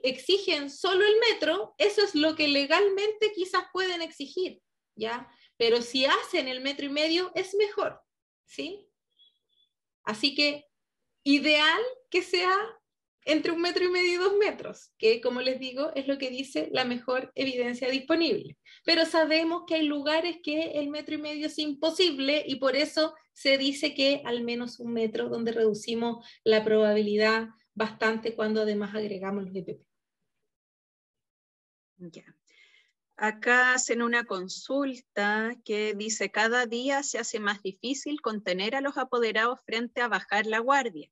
exigen solo el metro, eso es lo que legalmente quizás pueden exigir, ¿ya? Pero si hacen el 1,5 metros, es mejor, ¿sí? Así que, ideal que sea entre 1,5 metros y 2 metros, que como les digo, es lo que dice la mejor evidencia disponible. Pero sabemos que hay lugares que el 1,5 metros es imposible y por eso se dice que al menos 1 metro, donde reducimos la probabilidad bastante cuando además agregamos los EPP. Ya. Acá hacen una consulta que dice, cada día se hace más difícil contener a los apoderados frente a bajar la guardia,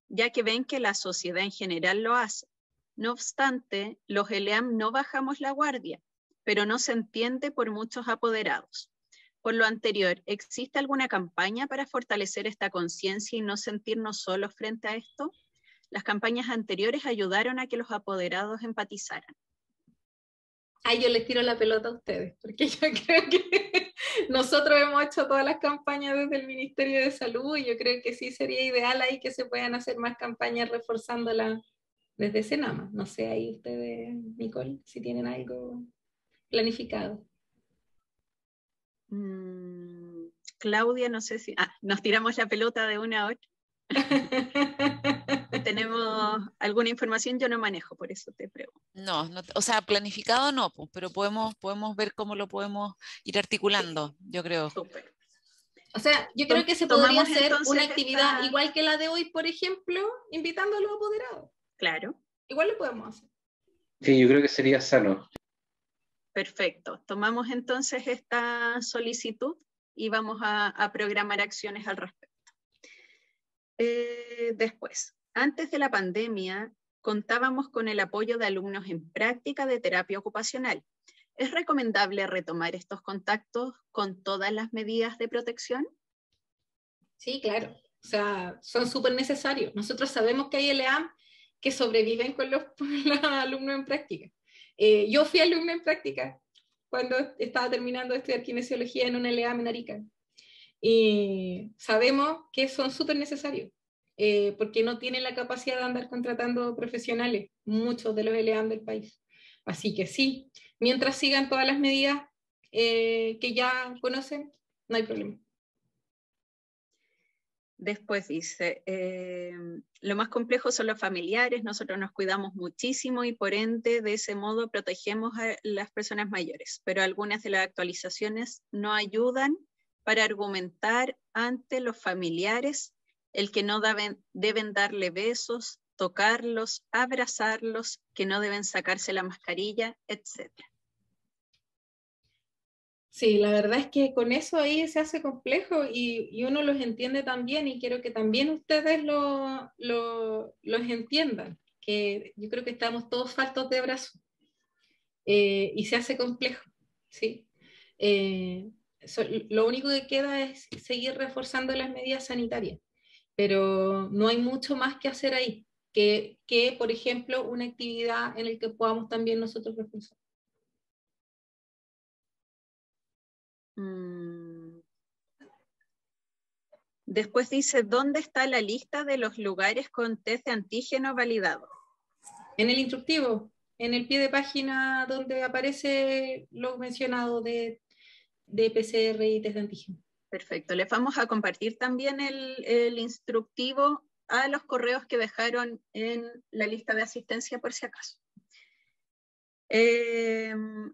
ya que ven que la sociedad en general lo hace. No obstante, los ELEAM no bajamos la guardia, pero no se entiende por muchos apoderados. Por lo anterior, ¿existe alguna campaña para fortalecer esta conciencia y no sentirnos solos frente a esto? Las campañas anteriores ayudaron a que los apoderados empatizaran. Ay, yo les tiro la pelota a ustedes, porque yo creo que nosotros hemos hecho todas las campañas desde el Ministerio de Salud y yo creo que sí sería ideal ahí que se puedan hacer más campañas reforzándolas desde Senama. No sé, ahí ustedes, Nicole, si tienen algo planificado. Claudia, no sé si... nos tiramos la pelota de una a otra. ¿Tenemos alguna información? Yo no manejo, por eso te pregunto. No, o sea, planificado no, pues, pero podemos ver cómo lo podemos ir articulando, yo creo. Súper. O sea, yo creo que se podría hacer una actividad igual que la de hoy, por ejemplo, invitando a los apoderados. Claro. Igual lo podemos hacer. Sí, yo creo que sería sano. Perfecto. Tomamos entonces esta solicitud y vamos a programar acciones al respecto. Después, antes de la pandemia, contábamos con el apoyo de alumnos en práctica de terapia ocupacional. ¿Es recomendable retomar estos contactos con todas las medidas de protección? Sí, claro. O sea, son súper necesarios. Nosotros sabemos que hay ELEAM que sobreviven con los alumnos en práctica. Yo fui alumna en práctica cuando estaba terminando de estudiar kinesiología en una ELEAM en Arica. Y sabemos que son súper necesarios, porque no tienen la capacidad de andar contratando profesionales, muchos de los ELEAM del país. Así que sí, mientras sigan todas las medidas que ya conocen, no hay problema. Después dice, lo más complejo son los familiares, nosotros nos cuidamos muchísimo y por ende de ese modo protegemos a las personas mayores, pero algunas de las actualizaciones no ayudan para argumentar ante los familiares el que no deben darle besos, tocarlos, abrazarlos, que no deben sacarse la mascarilla, etc. Sí, la verdad es que con eso ahí se hace complejo y uno los entiende también y quiero que también ustedes los entiendan, que yo creo que estamos todos faltos de brazos. y se hace complejo, ¿sí? Lo único que queda es seguir reforzando las medidas sanitarias, pero no hay mucho más que hacer ahí, que por ejemplo, una actividad en la que podamos también nosotros reforzar. Después dice, ¿dónde está la lista de los lugares con test de antígeno validado? En el instructivo, en el pie de página donde aparece lo mencionado de PCR y test de antígeno. Perfecto. Les vamos a compartir también el instructivo a los correos que dejaron en la lista de asistencia por si acaso.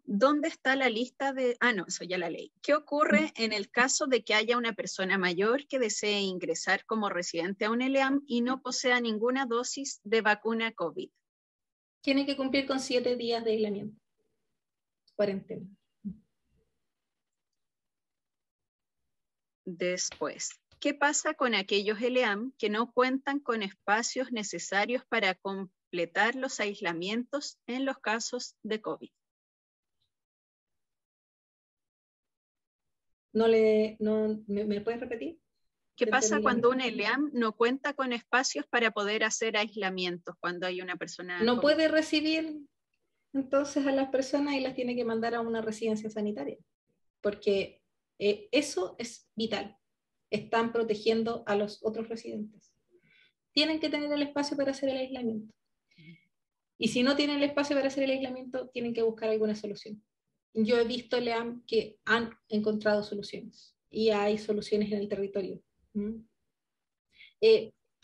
¿Dónde está la lista de...? Ah, no, eso ya la leí. ¿Qué ocurre en el caso de que haya una persona mayor que desee ingresar como residente a un ELEAM y no posea ninguna dosis de vacuna COVID? Tiene que cumplir con 7 días de aislamiento. Cuarentena. Después, ¿qué pasa con aquellos ELEAM que no cuentan con espacios necesarios para completar los aislamientos en los casos de COVID? ¿Me puedes repetir? ¿Qué pasa cuando un ELEAM no cuenta con espacios para poder hacer aislamientos cuando hay una persona no COVID? Puede recibir entonces a las personas y las tiene que mandar a una residencia sanitaria, porque eso es vital. Están protegiendo a los otros residentes. Tienen que tener el espacio para hacer el aislamiento. Y si no tienen el espacio para hacer el aislamiento, tienen que buscar alguna solución. Yo he visto ELEAM que han encontrado soluciones y hay soluciones en el territorio.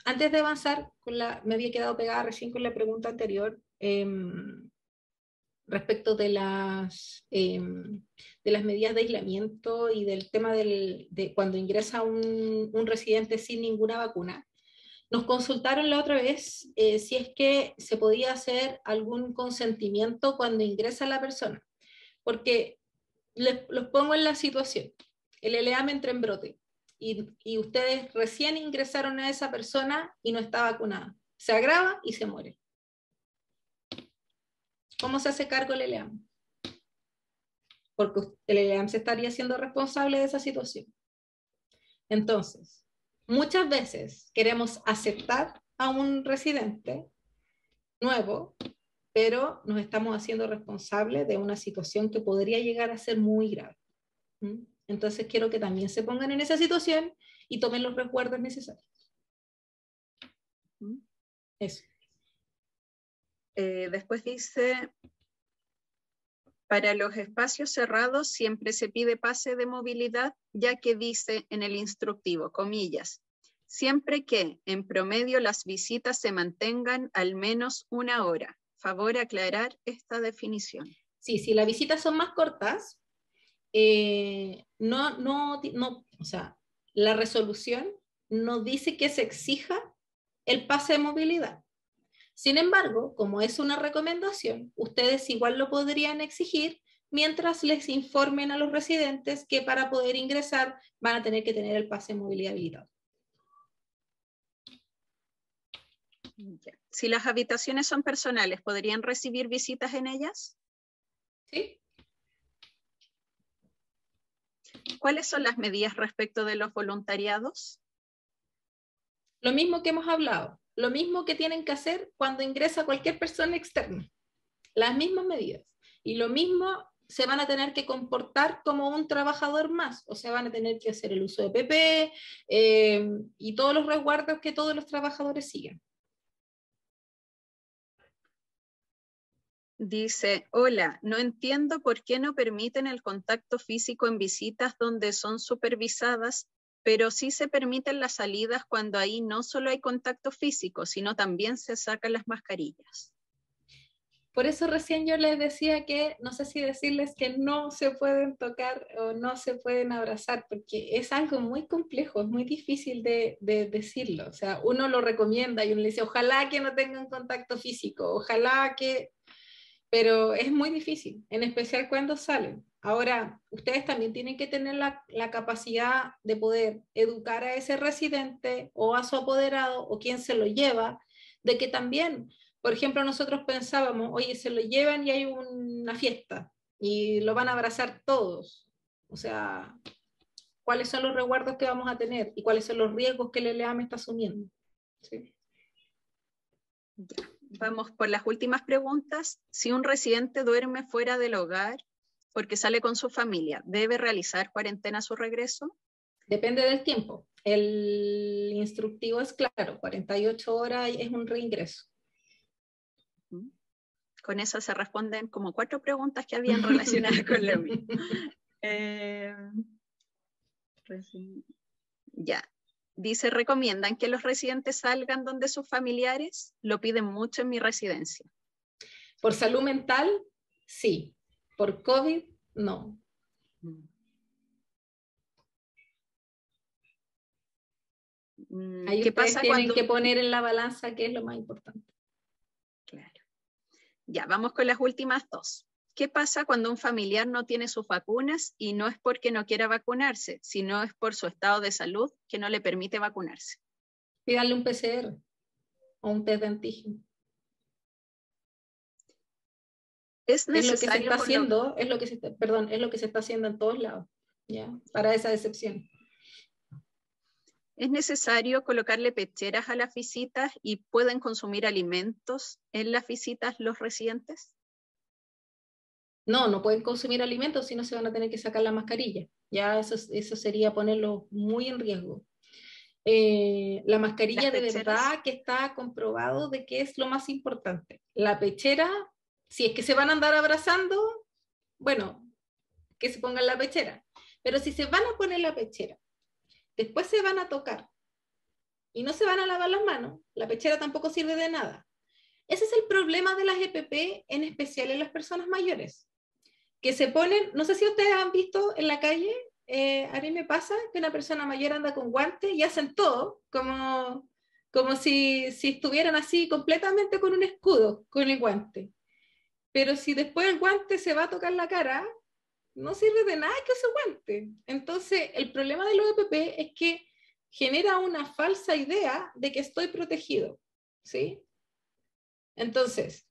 Antes de avanzar, me había quedado pegada recién con la pregunta anterior respecto de las medidas de aislamiento y del tema de cuando ingresa un residente sin ninguna vacuna. Nos consultaron la otra vez si es que se podía hacer algún consentimiento cuando ingresa la persona, porque los pongo en la situación. El ELEAM entra en brote y ustedes recién ingresaron a esa persona y no está vacunada. Se agrava y se muere. ¿Cómo se hace cargo el ELEAM? Porque el ELEAM se estaría haciendo responsable de esa situación. Entonces, muchas veces queremos aceptar a un residente nuevo, pero nos estamos haciendo responsables de una situación que podría llegar a ser muy grave. Entonces quiero que también se pongan en esa situación y tomen los resguardos necesarios. Eso. Después dice, para los espacios cerrados siempre se pide pase de movilidad, ya que dice en el instructivo, comillas, siempre que en promedio las visitas se mantengan al menos 1 hora. Favor aclarar esta definición. Sí, si las visitas son más cortas, o sea, la resolución no dice que se exija el pase de movilidad. Sin embargo, como es una recomendación, ustedes igual lo podrían exigir mientras les informen a los residentes que para poder ingresar van a tener que tener el pase de movilidad habilitado. Si las habitaciones son personales, ¿podrían recibir visitas en ellas? Sí. ¿Cuáles son las medidas respecto de los voluntariados? Lo mismo que hemos hablado, lo mismo que tienen que hacer cuando ingresa cualquier persona externa, las mismas medidas. Y lo mismo se van a tener que comportar como un trabajador más, o sea, van a tener que hacer el uso de PP y todos los resguardos que todos los trabajadores siguen. Dice, hola, no entiendo por qué no permiten el contacto físico en visitas donde son supervisadas, pero sí se permiten las salidas cuando ahí no solo hay contacto físico, sino también se sacan las mascarillas. Por eso recién yo les decía que, no sé si decirles que no se pueden tocar o no se pueden abrazar, porque es algo muy complejo, es muy difícil de decirlo. O sea, uno lo recomienda y uno le dice, ojalá que no tengan contacto físico, ojalá que... Pero es muy difícil, en especial cuando salen. Ahora, ustedes también tienen que tener la capacidad de poder educar a ese residente o a su apoderado o quien se lo lleva, de que también Por ejemplo, nosotros pensábamos, oye, se lo llevan y hay una fiesta y lo van a abrazar todos. O sea, ¿cuáles son los resguardos que vamos a tener y cuáles son los riesgos que el LEAM está asumiendo? Sí. Ya. Vamos por las últimas preguntas. Si un residente duerme fuera del hogar porque sale con su familia, ¿debe realizar cuarentena a su regreso? Depende del tiempo. El instructivo es claro, 48 horas es un reingreso. Con eso se responden como 4 preguntas que habían relacionadas con lo mismo. Ya. Dice, ¿recomiendan que los residentes salgan donde sus familiares? Lo piden mucho en mi residencia. Por salud mental, sí. Por COVID, no. Ahí ¿Qué ustedes pasa tienen cuando... que poner en la balanza qué es lo más importante. Claro. Ya, vamos con las últimas 2. ¿Qué pasa cuando un familiar no tiene sus vacunas y no es porque no quiera vacunarse, sino es por su estado de salud que no le permite vacunarse? Pídanle un PCR o un test de antígeno. Es Es lo que se necesario está haciendo, es lo que se está haciendo en todos lados, ¿ya? Para esa excepción. ¿Es necesario colocarle pecheras a las visitas y pueden consumir alimentos en las visitas los residentes? No, no pueden consumir alimentos, si no se van a tener que sacar la mascarilla. Ya eso sería ponerlo muy en riesgo. La mascarilla de verdad que está comprobado de que es lo más importante. La pechera, si es que se van a andar abrazando, bueno, que se pongan la pechera. Pero si se van a poner la pechera, después se van a tocar y no se van a lavar las manos, la pechera tampoco sirve de nada. Ese es el problema de las EPP, en especial en las personas mayores, que se ponen, no sé si ustedes han visto en la calle, a mí me pasa que una persona mayor anda con guantes y hacen todo, como si estuvieran así completamente con un escudo, con el guante. Pero si después el guante se va a tocar la cara, no sirve de nada que use guante. Entonces, el problema de los EPP es que genera una falsa idea de que estoy protegido, ¿sí? Entonces,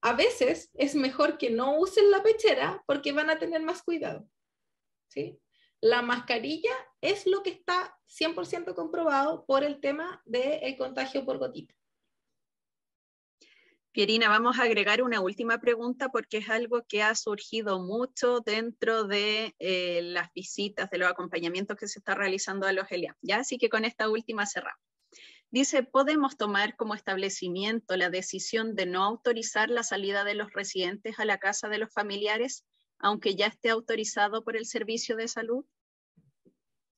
a veces es mejor que no usen la pechera porque van a tener más cuidado, ¿sí? La mascarilla es lo que está 100% comprobado por el tema del contagio por gotita. Pierina, vamos a agregar una última pregunta porque es algo que ha surgido mucho dentro de las visitas, de los acompañamientos que se está realizando a los ELEAM, ¿ya? Así que con esta última cerramos. Dice, ¿podemos tomar como establecimiento la decisión de no autorizar la salida de los residentes a la casa de los familiares, aunque ya esté autorizado por el servicio de salud?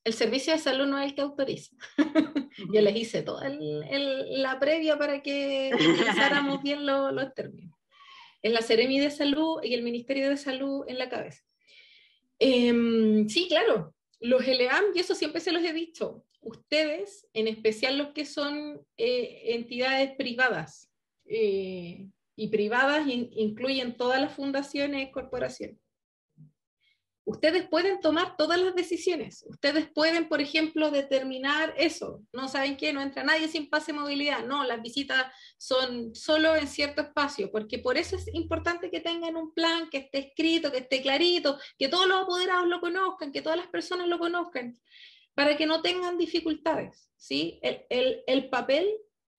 El servicio de salud no es el que autoriza. Yo les hice toda la previa para que utilizáramos bien los términos. Es la Seremi de Salud y el Ministerio de Salud en la cabeza. Sí, claro, los ELEAM, y eso siempre se los he dicho, ustedes, en especial los que son entidades privadas, y privadas incluyen todas las fundaciones y corporaciones. Ustedes pueden tomar todas las decisiones. Ustedes pueden, por ejemplo, determinar eso. No saben qué, no entra nadie sin pase de movilidad. No, las visitas son solo en cierto espacio, porque por eso es importante que tengan un plan, que esté escrito, que esté clarito, que todos los apoderados lo conozcan, que todas las personas lo conozcan, para que no tengan dificultades, ¿sí? El papel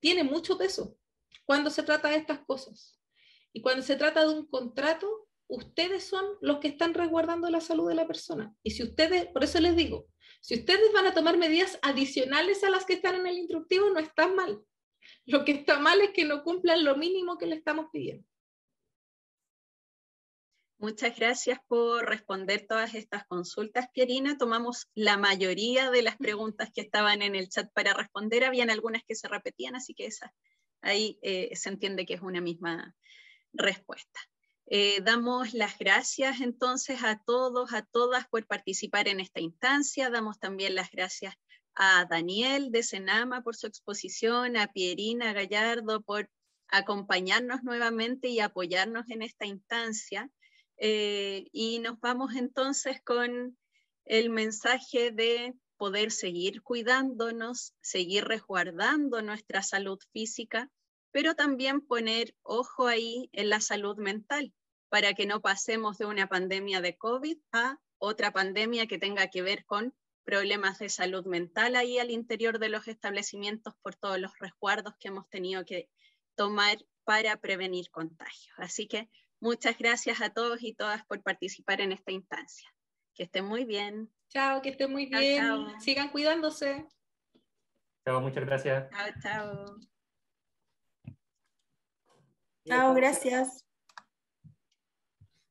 tiene mucho peso cuando se trata de estas cosas. Y cuando se trata de un contrato, ustedes son los que están resguardando la salud de la persona. Y si ustedes, por eso les digo, si ustedes van a tomar medidas adicionales a las que están en el instructivo, no están mal. Lo que está mal es que no cumplan lo mínimo que le estamos pidiendo. Muchas gracias por responder todas estas consultas, Pierina. Tomamos la mayoría de las preguntas que estaban en el chat para responder. Habían algunas que se repetían, así que esas, ahí se entiende que es una misma respuesta. Damos las gracias entonces a todos, a todas por participar en esta instancia. Damos también las gracias a Daniel de Senama por su exposición, a Pierina Gallardo por acompañarnos nuevamente y apoyarnos en esta instancia. Y nos vamos entonces con el mensaje de poder seguir cuidándonos, seguir resguardando nuestra salud física, pero también poner ojo ahí en la salud mental, para que no pasemos de una pandemia de COVID a otra pandemia que tenga que ver con problemas de salud mental ahí al interior de los establecimientos por todos los resguardos que hemos tenido que tomar para prevenir contagios. Así que muchas gracias a todos y todas por participar en esta instancia. Que estén muy bien. Chao, que estén muy Chao, bien. chao. Sigan cuidándose. Chao, muchas gracias. Chao, chao. Chao, gracias.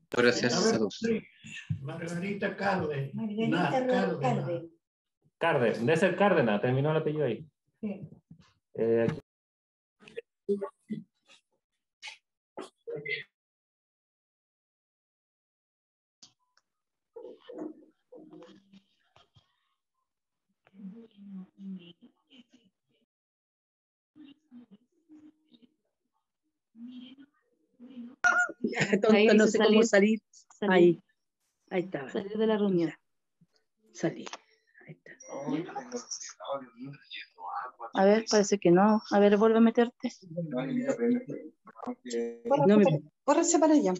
Gracias a todos. Margarita Carden. Carden. Carden, debe ser Cárdenas, terminó el apellido ahí. Sí. Aquí. Tonto, no sé cómo salir. Ahí estaba. Salir de la reunión. Salí. Ahí está. A ver, parece que no. A ver, vuelve a meterte. No me... Córrese para allá.